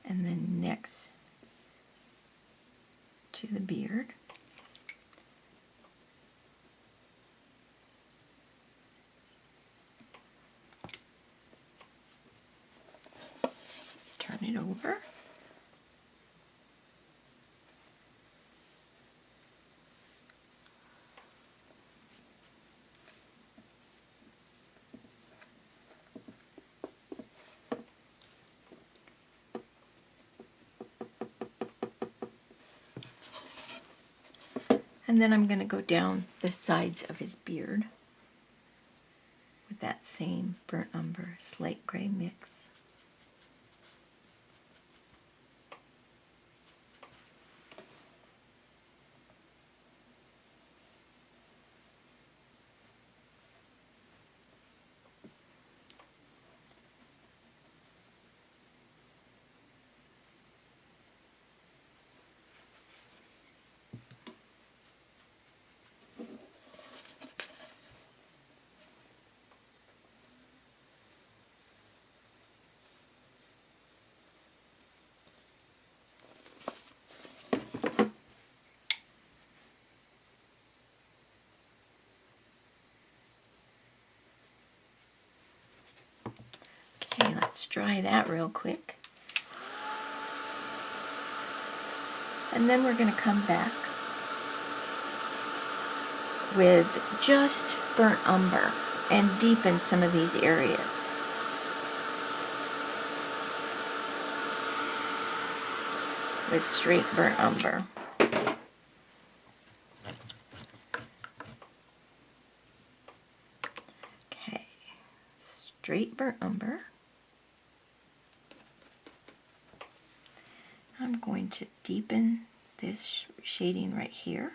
And then next to the beard. Turn it over. And then I'm going to go down the sides of his beard with that same burnt umber slate gray mix. Okay, let's dry that real quick. And then we're going to come back with just burnt umber and deepen some of these areas. With straight burnt umber. Okay, straight burnt umber. I'm going to deepen this shading right here.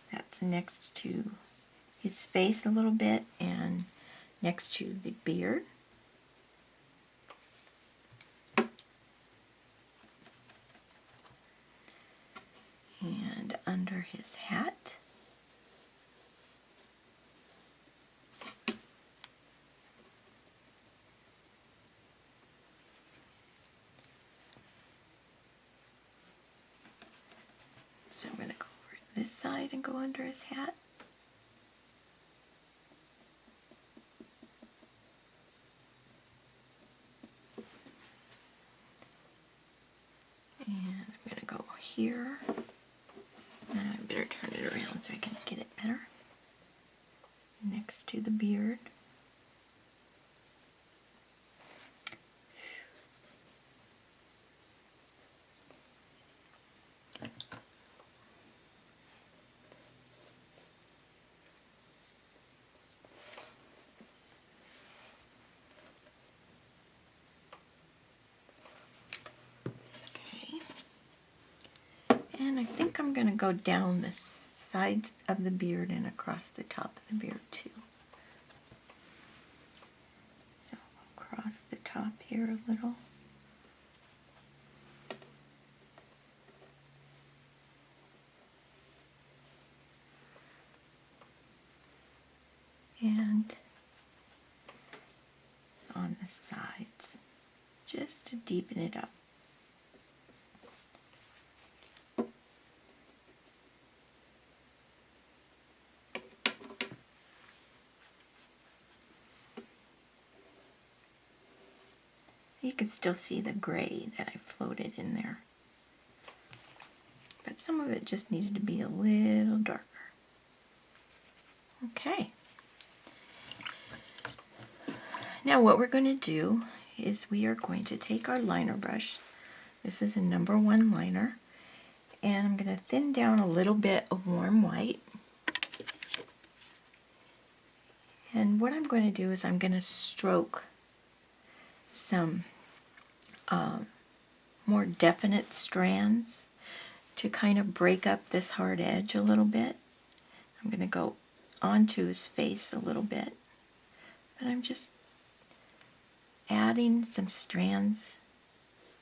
That's next to his face a little bit and next to the beard. And under his hat. So I'm going to go over this side and go under his hat. better turn it around so I can get it better. Next to the beard. And I think I'm going to go down the sides of the beard and across the top of the beard too. So across the top here a little. And on the sides, just to deepen it up. You can still see the gray that I floated in there. But some of it just needed to be a little darker. Okay. Now what we're going to do is we are going to take our liner brush. This is a number 1 liner. And I'm going to thin down a little bit of warm white. And what I'm going to do is I'm going to stroke some more definite strands to kind of break up this hard edge a little bit. I'm going to go onto his face a little bit, but I'm just adding some strands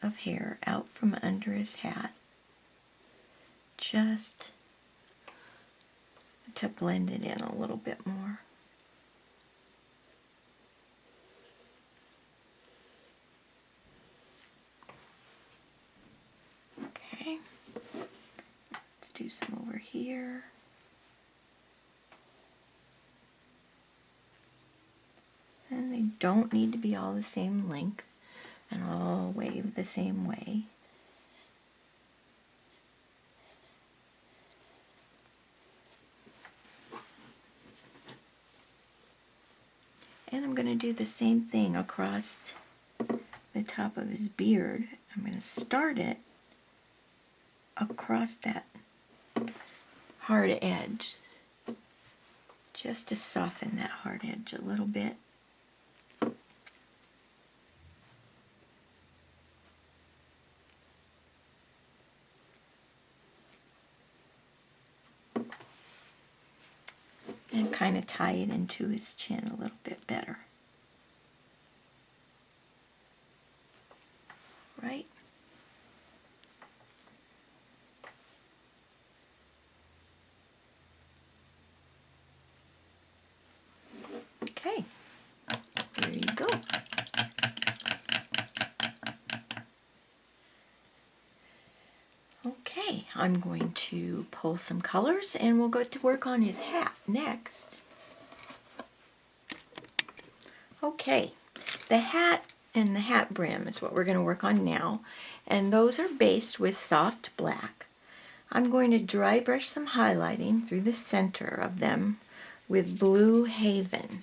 of hair out from under his hat just to blend it in a little bit more. Okay, let's do some over here. And they don't need to be all the same length and all wave the same way. And I'm going to do the same thing across the top of his beard. I'm going to start it across that hard edge, just to soften that hard edge a little bit. And kind of tie it into his chin a little bit better. Right? Okay, there you go. Okay, I'm going to pull some colors and we'll go to work on his hat next. Okay, the hat and the hat brim is what we're going to work on now, and those are based with soft black. I'm going to dry brush some highlighting through the center of them with Blue Haven.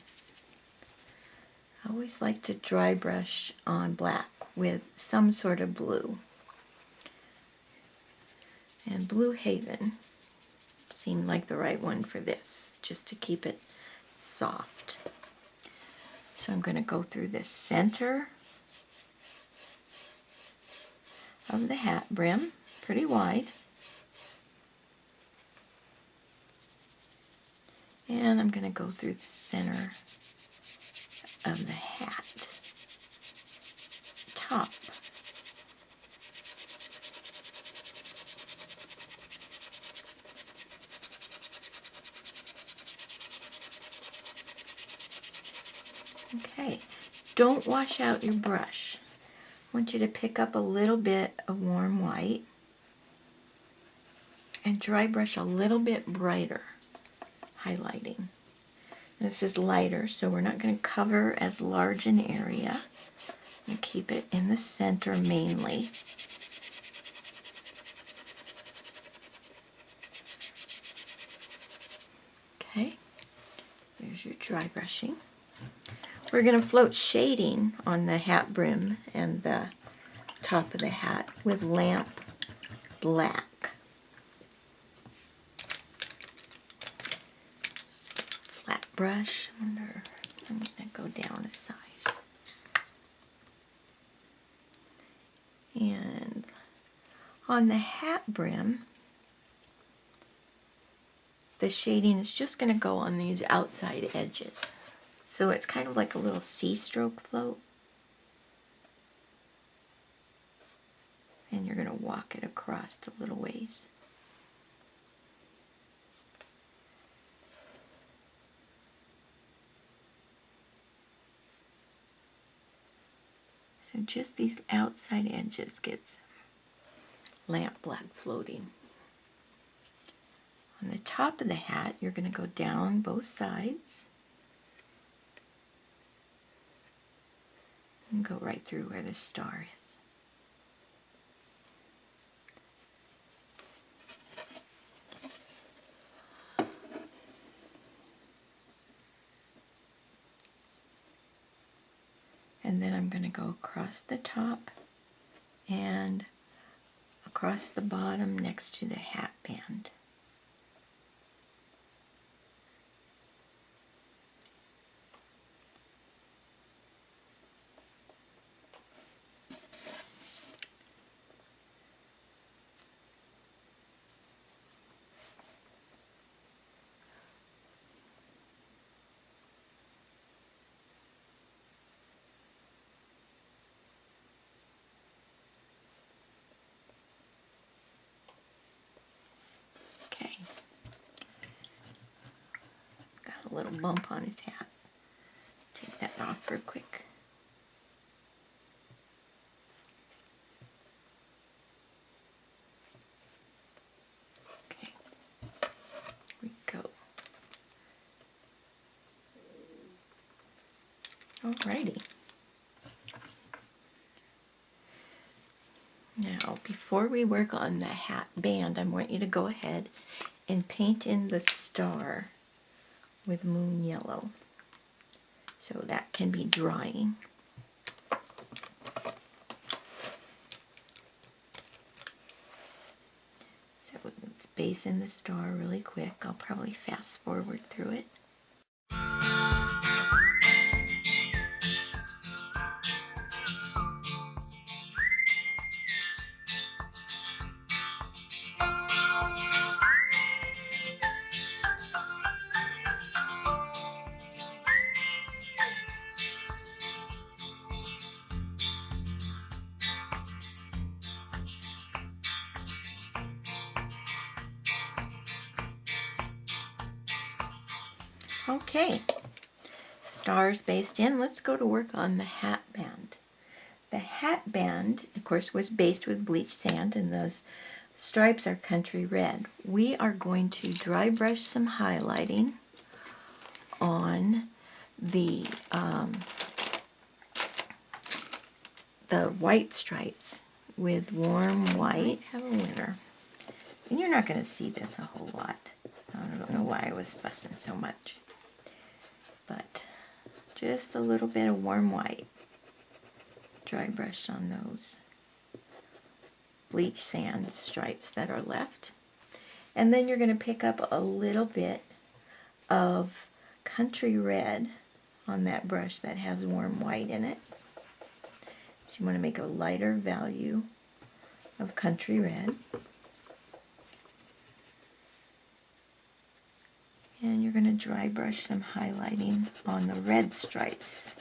I always like to dry brush on black with some sort of blue. And Blue Haven seemed like the right one for this, just to keep it soft. So I'm going to go through the center of the hat brim, pretty wide. And I'm going to go through the center of the hat top. Okay, don't wash out your brush. I want you to pick up a little bit of warm white and dry brush a little bit brighter highlighting. This is lighter, so we're not going to cover as large an area. And keep it in the center mainly. Okay, there's your dry brushing. We're going to float shading on the hat brim and the top of the hat with lamp black. So, flat brush. I'm going to go down a size. And on the hat brim, the shading is just going to go on these outside edges. So it's kind of like a little C-stroke float. And you're going to walk it across a little ways. So just these outside edges gets lamp black floating. On the top of the hat, you're going to go down both sides and go right through where the star is. And then I'm going to go across the top and across the bottom next to the hat band. Okay. Got a little bump on his hat. Take that off real quick. Okay. Here we go. Alrighty. Now, before we work on the hat band, I want you to go ahead and paint in the star with moon yellow. So that can be drying. So let's base in the star really quick. I'll probably fast forward through it. Okay, stars based in. Let's go to work on the hat band. The hat band, of course, was based with bleached sand, and those stripes are country red. We are going to dry brush some highlighting on the white stripes with warm white. Have a winner. And you're not going to see this a whole lot. I don't know why I was fussing so much. But just a little bit of warm white dry brush on those bleach sand stripes that are left. And then you're going to pick up a little bit of country red on that brush that has warm white in it. So you want to make a lighter value of country red. And you're going to dry brush some highlighting on the red stripes.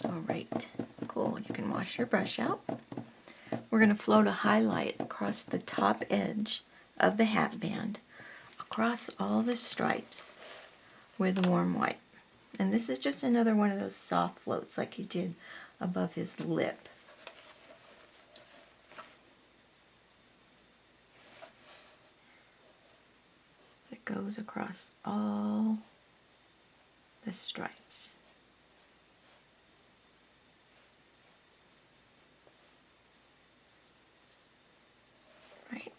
Alright, cool. You can wash your brush out. We're going to float a highlight across the top edge of the hat band, across all the stripes with warm white. And this is just another one of those soft floats like you did above his lip. goes across all the stripes. Right.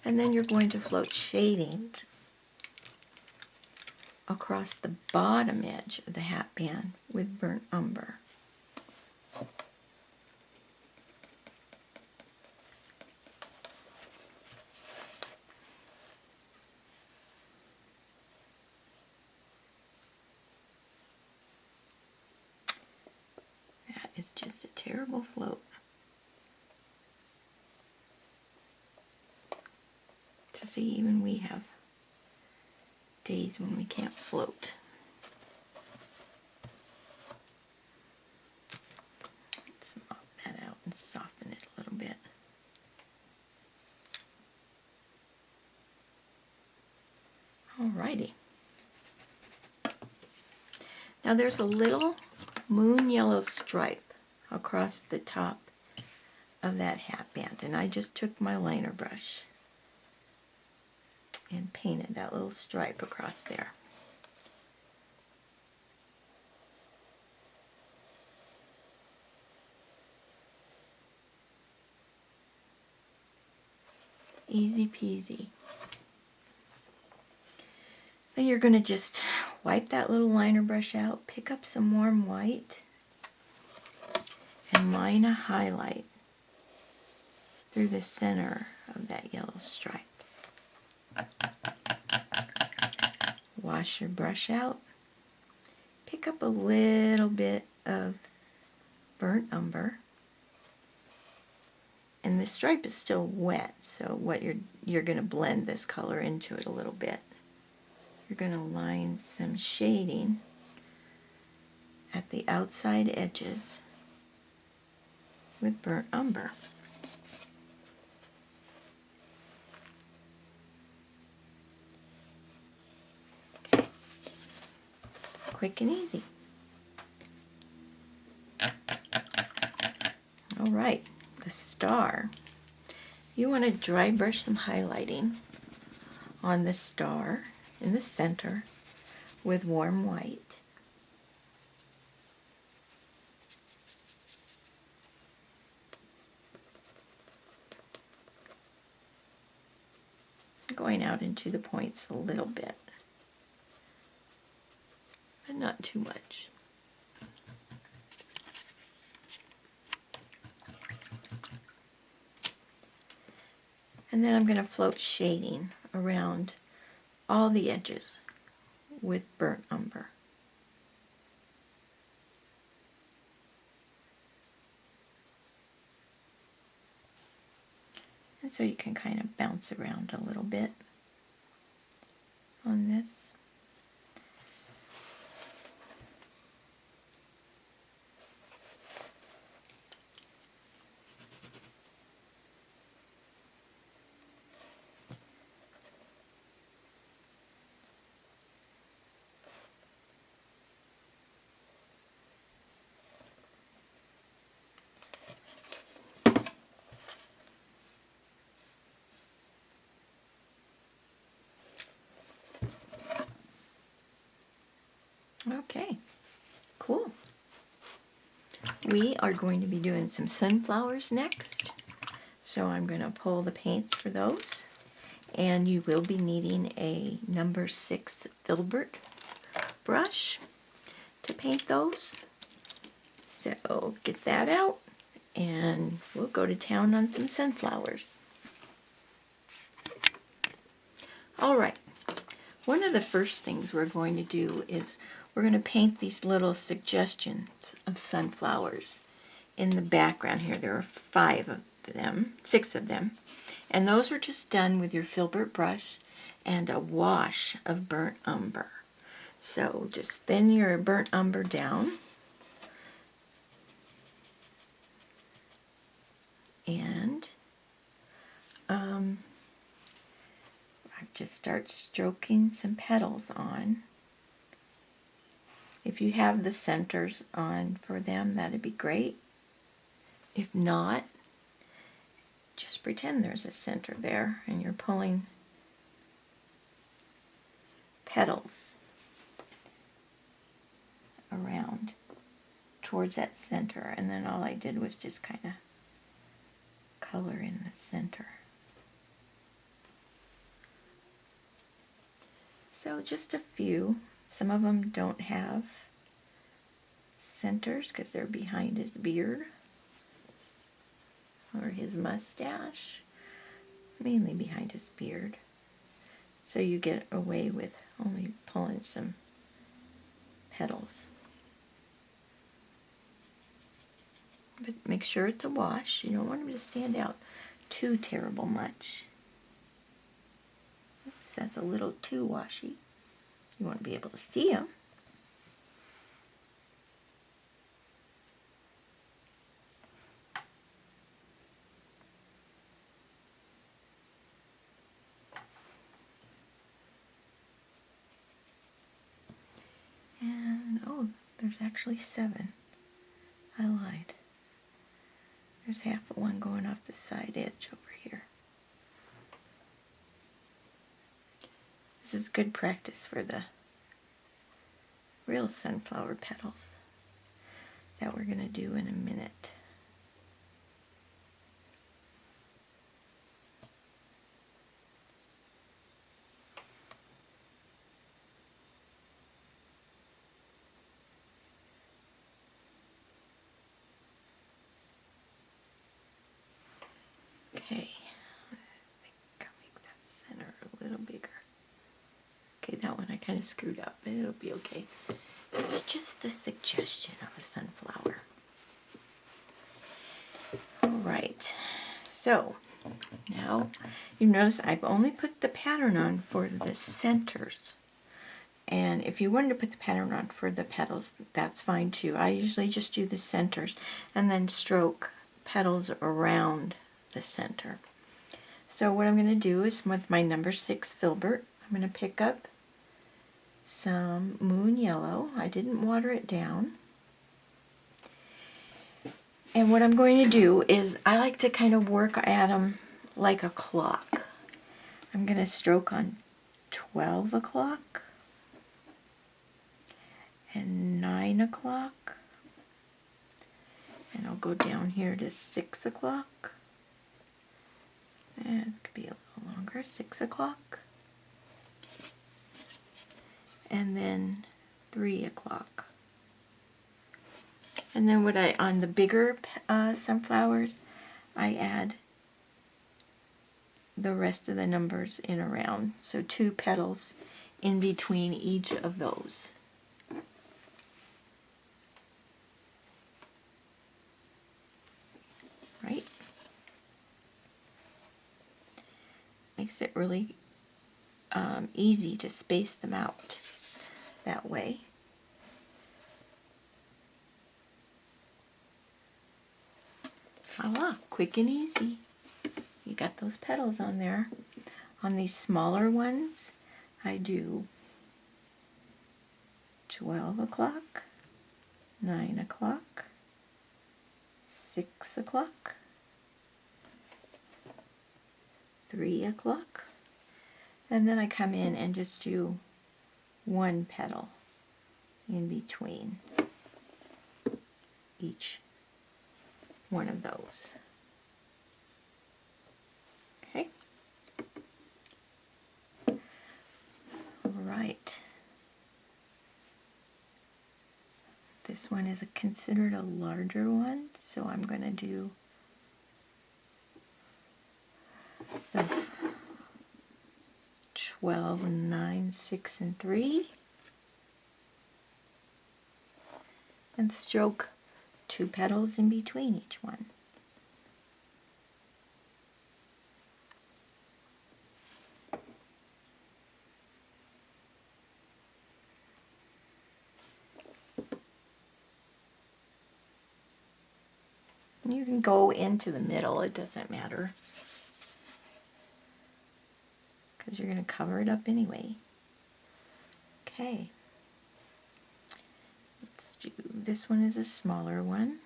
And then you're going to float shading across the bottom edge of the hat band with burnt umber. That is just a terrible float. So see, even we have days when we can't float. Let's mop that out and soften it a little bit. Alrighty. Now there's a little moon yellow stripe across the top of that hat band, and I just took my liner brush and painted that little stripe across there. Easy peasy. Then you're going to just wipe that little liner brush out, pick up some warm white, and line a highlight through the center of that yellow stripe. Wash your brush out, pick up a little bit of burnt umber, and the stripe is still wet, so what you're going to blend this color into it a little bit. You're going to line some shading at the outside edges with burnt umber. Okay. Quick and easy. All right, the star. You want to dry brush some highlighting on the star in the center with warm white. Going out into the points a little bit, but not too much. And then I'm going to float shading around all the edges with burnt umber. And so you can kind of bounce around a little bit on this. Okay, cool. We are going to be doing some sunflowers next. So I'm going to pull the paints for those. And you will be needing a number 6 filbert brush to paint those. So get that out and we'll go to town on some sunflowers. Alright, one of the first things we're going to do is we're going to paint these little suggestions of sunflowers in the background here. There are 6 of them. And those are just done with your filbert brush and a wash of burnt umber. So just thin your burnt umber down. And I just start stroking some petals on. If you have the centers on for them, that'd be great. If not, just pretend there's a center there and you're pulling petals around towards that center, and then all I did was just kind of color in the center. So just a few. Some of them don't have centers because they're behind his beard or his mustache, mainly behind his beard. So you get away with only pulling some petals. But make sure it's a wash. You don't want them to stand out too terrible much. That's a little too washy. You want to be able to see them. And, oh, there's actually 7. I lied. There's half of one going off the side edge over here. This is good practice for the real sunflower petals that we're going to do in a minute. Okay, I think I'll make that center a little bigger. Okay, that one I kind of screwed up, but it'll be okay. It's just the suggestion of a sunflower. Alright, so now you notice I've only put the pattern on for the centers. And if you wanted to put the pattern on for the petals, that's fine too. I usually just do the centers and then stroke petals around the center. So what I'm going to do is with my number 6 filbert, I'm going to pick up some moon yellow. I didn't water it down. And what I'm going to do is I like to kind of work at them like a clock. I'm going to stroke on 12 o'clock and 9 o'clock. And I'll go down here to 6 o'clock. And it could be a little longer, 6 o'clock. And then 3 o'clock. And then on the bigger sunflowers, I add the rest of the numbers in around. So 2 petals in between each of those. Right? Makes it really easy to space them out that way. Voila, quick and easy. You got those petals on there. On these smaller ones, I do 12 o'clock, 9 o'clock, 6 o'clock, 3 o'clock, and then I come in and just do 1 petal in between each one of those. Okay. All right. This one is considered a larger one, so I'm going to do the 12, 9, 6, and 3. And stroke 2 petals in between each one. You can go into the middle, it doesn't matter, because you're going to cover it up anyway. Okay. Let's do, this one is a smaller one.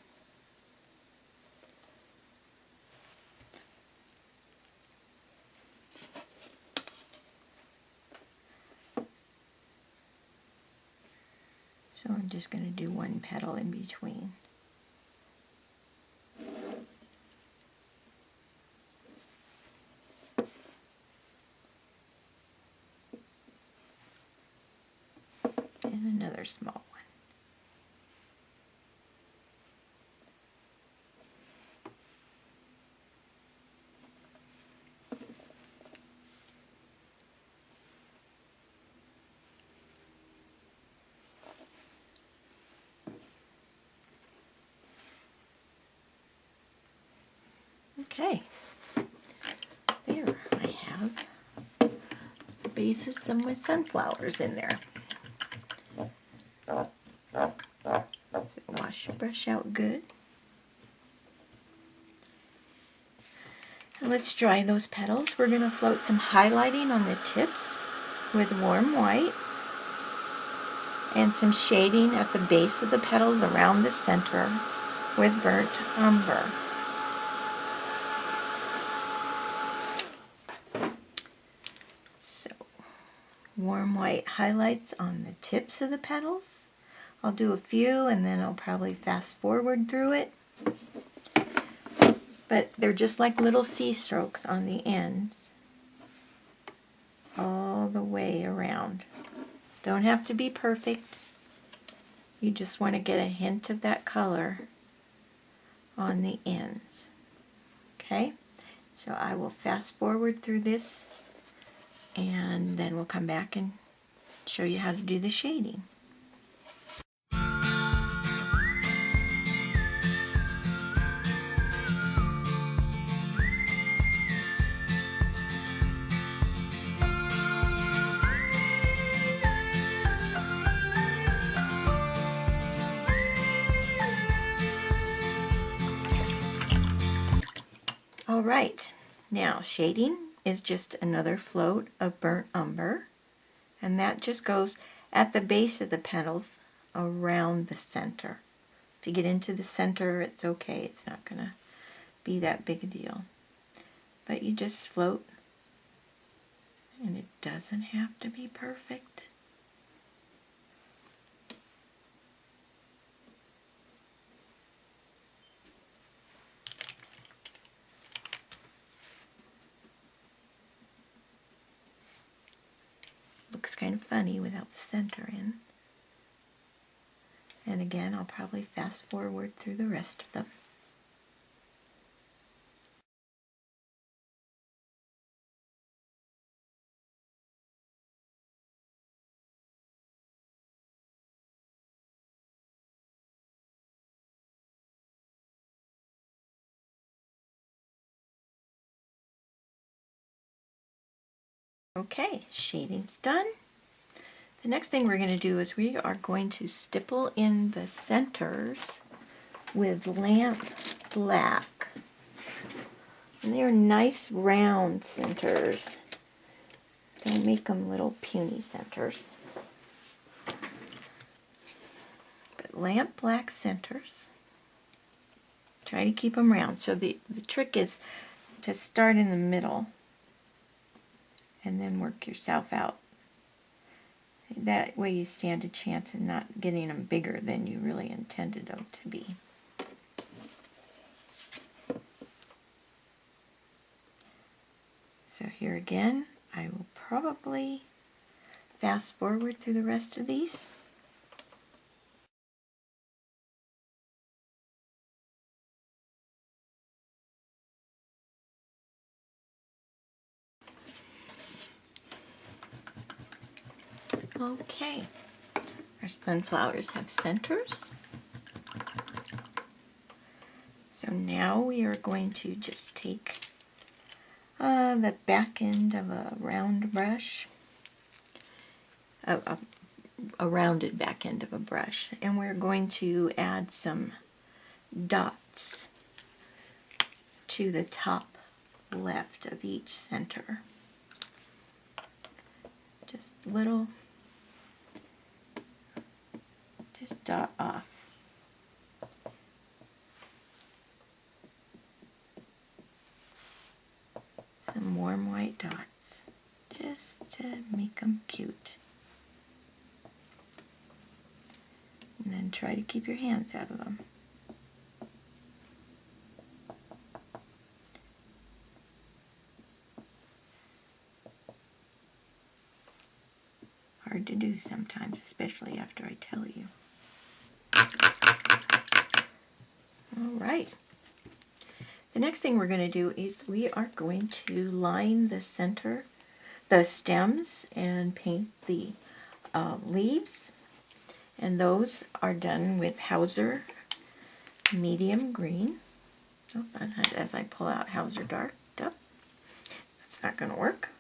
So I'm just going to do one petal in between. And another small one. Okay, there I have the bases of my sunflowers in there. So wash your brush out good. And let's dry those petals. We're going to float some highlighting on the tips with warm white and some shading at the base of the petals around the center with burnt umber. So, warm white highlights on the tips of the petals. I'll do a few and then I'll probably fast forward through it. But they're just like little C strokes on the ends all the way around. Don't have to be perfect. You just want to get a hint of that color on the ends. Okay, so I will fast forward through this and then we'll come back and show you how to do the shading. All right, now shading is just another float of burnt umber, and that just goes at the base of the petals around the center. If you get into the center, it's okay. It's not going to be that big a deal. But you just float, and it doesn't have to be perfect. Looks kind of funny without the center in. And again, I'll probably fast forward through the rest of them. Okay, shading's done. The next thing we're going to do is we are going to stipple in the centers with lamp black. And they're nice round centers. Don't make them little puny centers. But lamp black centers. Try to keep them round. So the trick is to start in the middle and then work yourself out. That way you stand a chance of not getting them bigger than you really intended them to be. So here again, I will probably fast forward through the rest of these. Okay, our sunflowers have centers. So now we are going to just take the back end of a round brush, a rounded back end of a brush, and we're going to add some dots to the top left of each center. Just little, just dot off. Some warm white dots, just to make them cute. and try to keep your hands out of them. Hard to do sometimes, especially after I tell you. All right. The next thing we're going to do is we are going to line the center, the stems, and paint the leaves. And those are done with Hauser medium green. Oh, as I pull out Hauser dark, that's not going to work.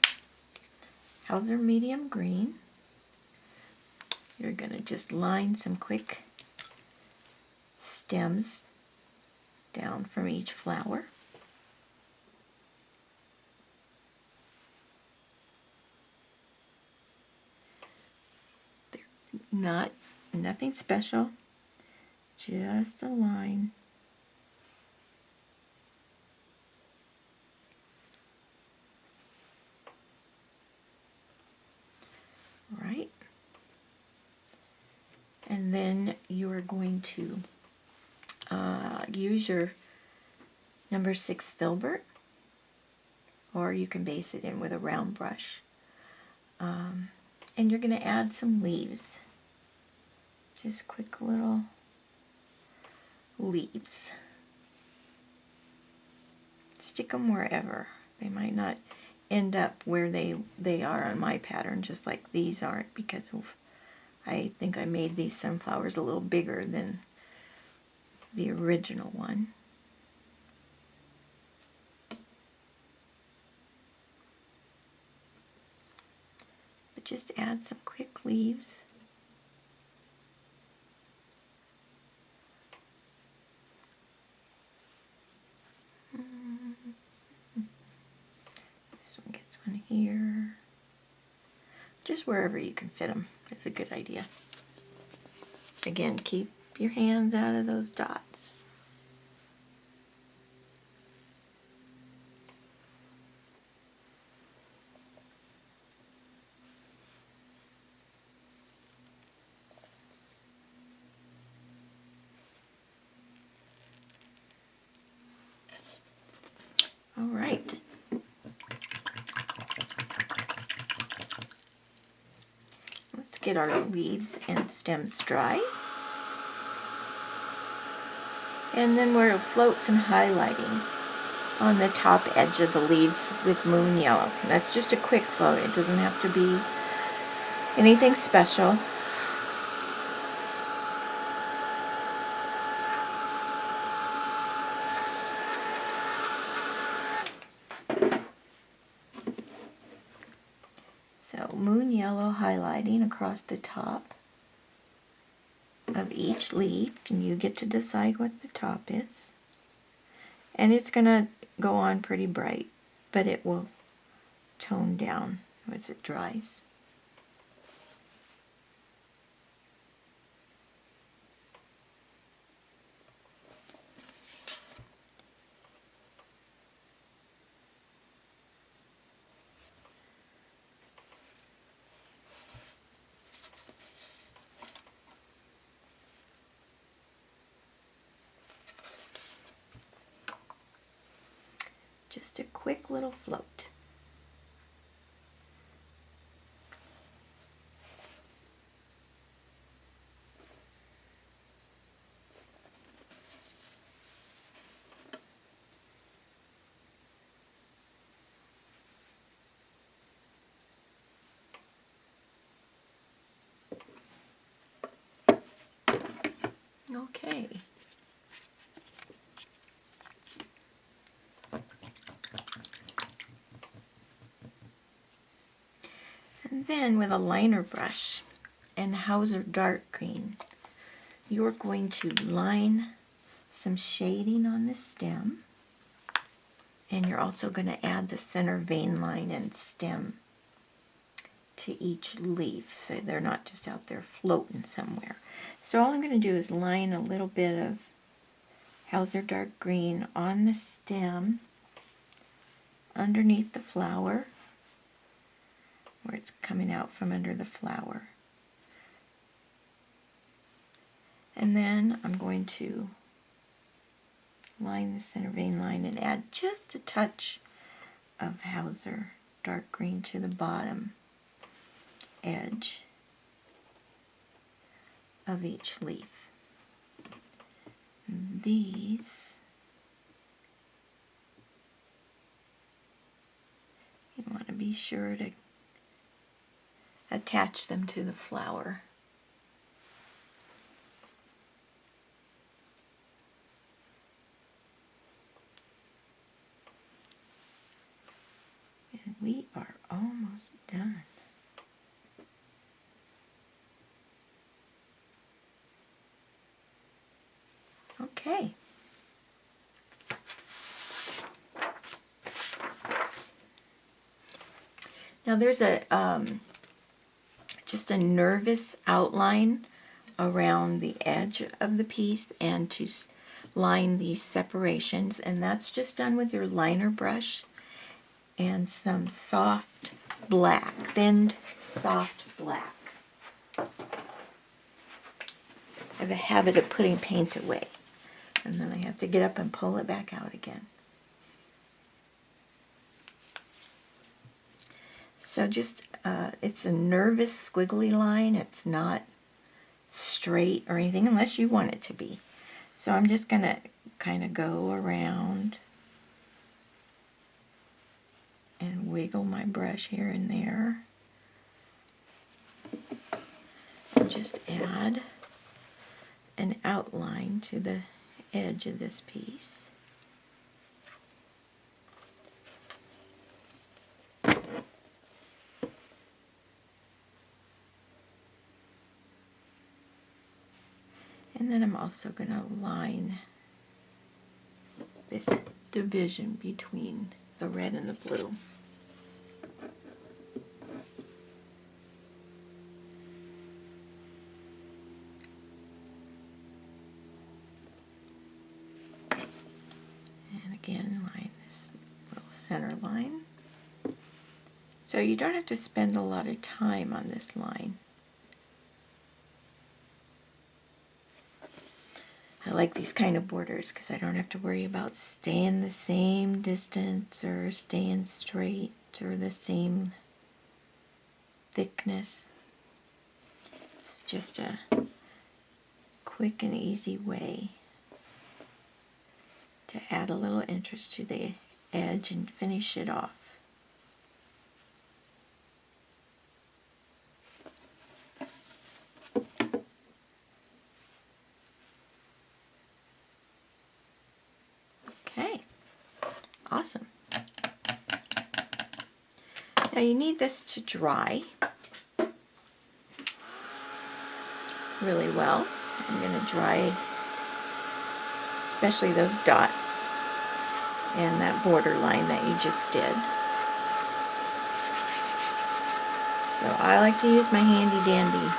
Hauser medium green. You're going to just line some quick stems down from each flower. They're nothing special, just a line. Right. And then you are going to use your number 6 filbert, or you can base it in with a round brush. And you're going to add some leaves. Just quick little leaves. Stick them wherever. They might not end up where they are on my pattern, just like these aren't, because I think I made these sunflowers a little bigger than the original one. But just add some quick leaves. This one gets one here. Just wherever you can fit them is a good idea. Again, keep your hands out of those dots. All right. Let's get our leaves and stems dry. And then we'll float some highlighting on the top edge of the leaves with moon yellow. That's just a quick float. It doesn't have to be anything special. So moon yellow highlighting across the top of each leaf, and you get to decide what the top is. And it's going to go on pretty bright, but it will tone down as it dries. Just a quick little float. Okay. And then with a liner brush and Hauser dark green, you're going to line some shading on the stem, and you're also going to add the center vein line and stem to each leaf so they're not just out there floating somewhere. So all I'm going to do is line a little bit of Hauser dark green on the stem underneath the flower, where it's coming out from under the flower. And then I'm going to line the center vein line and add just a touch of Hauser dark green to the bottom edge of each leaf. And these, you want to be sure to attach them to the flower. And we are almost done. Okay. Now there's a just a nervous outline around the edge of the piece and to line these separations, and that's just done with your liner brush and some soft black, thinned soft black. I have a habit of putting paint away, and then I have to get up and pull it back out again. So just, it's a nervous squiggly line. It's not straight or anything unless you want it to be. So I'm just going to kind of go around and wiggle my brush here and there. And just add an outline to the edge of this piece. And then I'm also going to line this division between the red and the blue. And again, line this little center line. So you don't have to spend a lot of time on this line. I like these kind of borders because I don't have to worry about staying the same distance or staying straight or the same thickness. It's just a quick and easy way to add a little interest to the edge and finish it off. Okay, awesome. Now you need this to dry really well. I'm going to dry especially those dots and that border line that you just did. So I like to use my handy dandy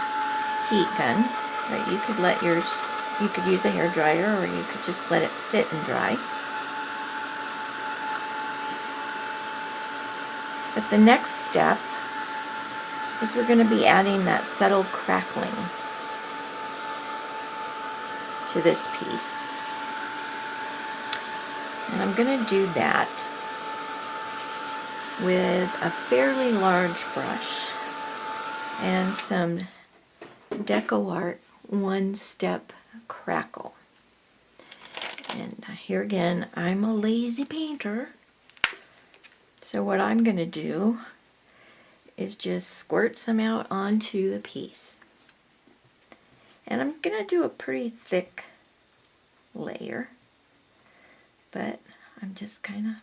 heat gun, but you could let yours, you could use a hair dryer or you could just let it sit and dry. But the next step is we're going to be adding that subtle crackling to this piece. And I'm going to do that with a fairly large brush and some Deco Art One Step Crackle. And here again, I'm a lazy painter. So what I'm going to do is just squirt some out onto the piece. And I'm going to do a pretty thick layer, but I'm just kind of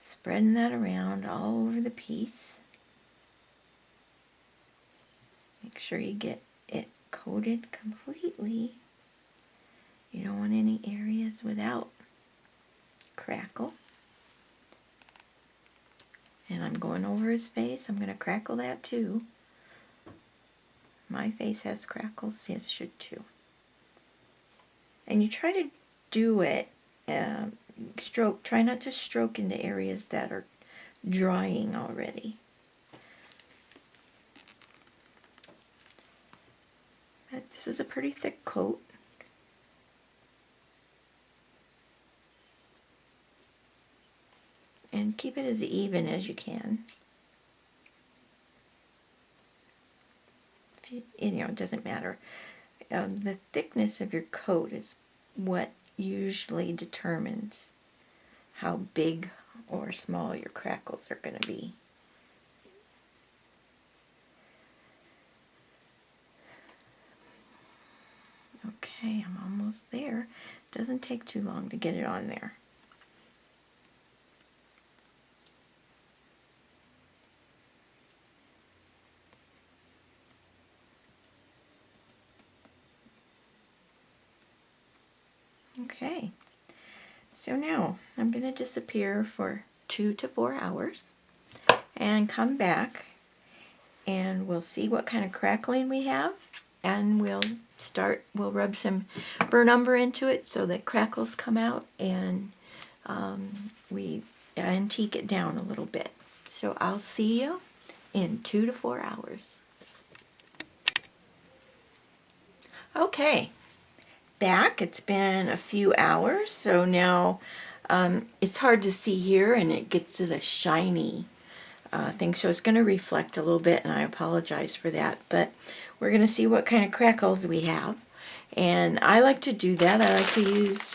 spreading that around all over the piece. Make sure you get it coated completely. You don't want any areas without crackle. And I'm going over his face. I'm going to crackle that too. My face has crackles, his should too. And you try to do it, try not to stroke into areas that are drying already. This is a pretty thick coat. And keep it as even as you can. You know, it doesn't matter. The thickness of your coat is what usually determines how big or small your crackles are going to be. Okay, I'm almost there. Doesn't take too long to get it on there. Okay, so now I'm going to disappear for 2 to 4 hours and come back, and we'll see what kind of crackling we have, and we'll rub some burnt umber into it so that crackles come out, and we antique it down a little bit. So I'll see you in 2 to 4 hours. Okay, back. It's been a few hours, so now it's hard to see here, and it gets it a shiny thing, so it's going to reflect a little bit, and I apologize for that, but we're going to see what kind of crackles we have. And I like to do that. I like to use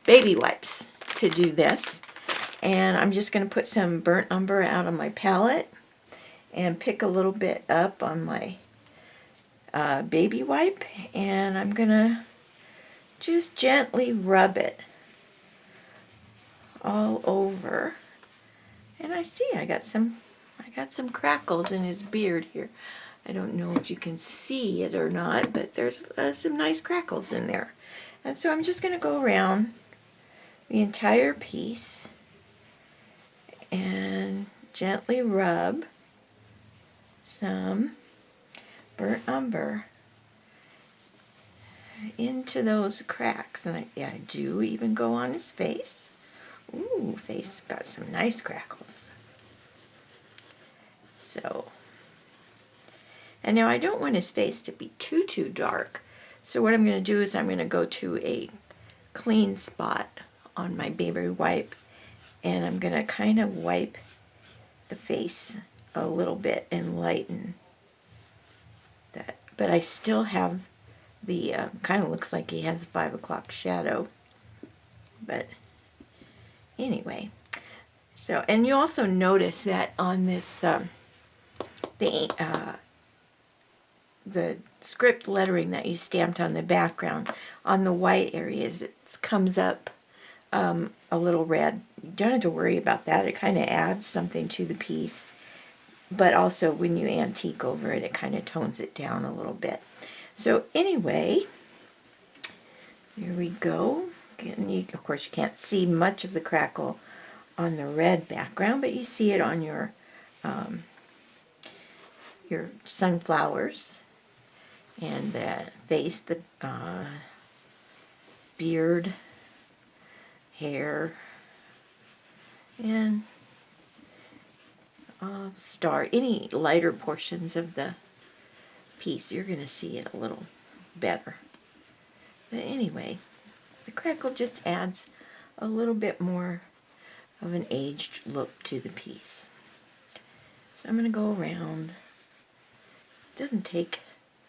baby wipes to do this. And I'm just going to put some burnt umber out on my palette and pick a little bit up on my baby wipe, and I'm going to just gently rub it all over. And I see I got some crackles in his beard here. I don't know if you can see it or not, but there's some nice crackles in there. And so I'm just going to go around the entire piece and gently rub some burnt umber into those cracks. And I do even go on his face. Ooh, face got some nice crackles. So, and now I don't want his face to be too dark. So what I'm going to do is I'm going to go to a clean spot on my baby wipe, and I'm going to kind of wipe the face a little bit and lighten that. But I still have the, kind of looks like he has a 5 o'clock shadow. But anyway, so, and you also notice that on this, the script lettering that you stamped on the background, on the white areas, it comes up a little red. You don't have to worry about that. It kind of adds something to the piece. But also when you antique over it, it kind of tones it down a little bit. So anyway, here we go. And of course, you can't see much of the crackle on the red background, but you see it on your sunflowers and the face, the beard, hair, and star. Any lighter portions of the piece, you're going to see it a little better. But anyway, the crackle just adds a little bit more of an aged look to the piece. So I'm going to go around. It doesn't take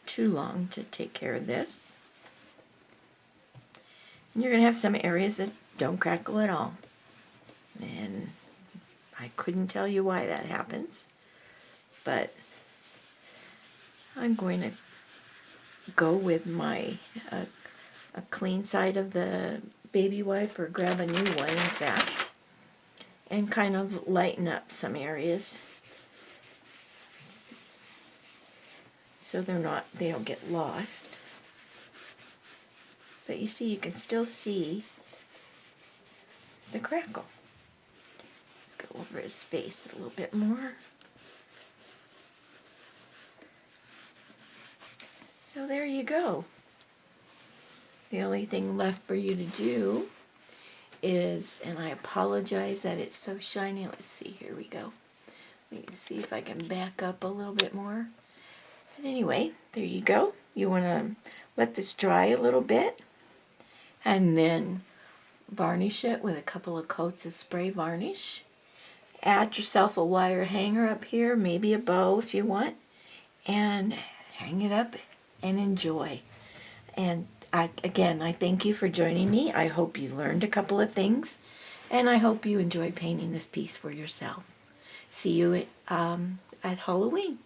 too long to take care of this. And you're going to have some areas that don't crackle at all. And I couldn't tell you why that happens. But I'm going to go with my a clean side of the baby wipe, or grab a new one in fact, and kind of lighten up some areas so they don't get lost. But you see, you can still see the crackle. Let's go over his face a little bit more. So there you go. The only thing left for you to do is, and I apologize that it's so shiny. Let's see, here we go. Let me see if I can back up a little bit more. But anyway, there you go. You want to let this dry a little bit and then varnish it with a couple of coats of spray varnish. Add yourself a wire hanger up here, maybe a bow if you want, and hang it up and enjoy. And again, I thank you for joining me. I hope you learned a couple of things, and I hope you enjoy painting this piece for yourself. See you at Halloween.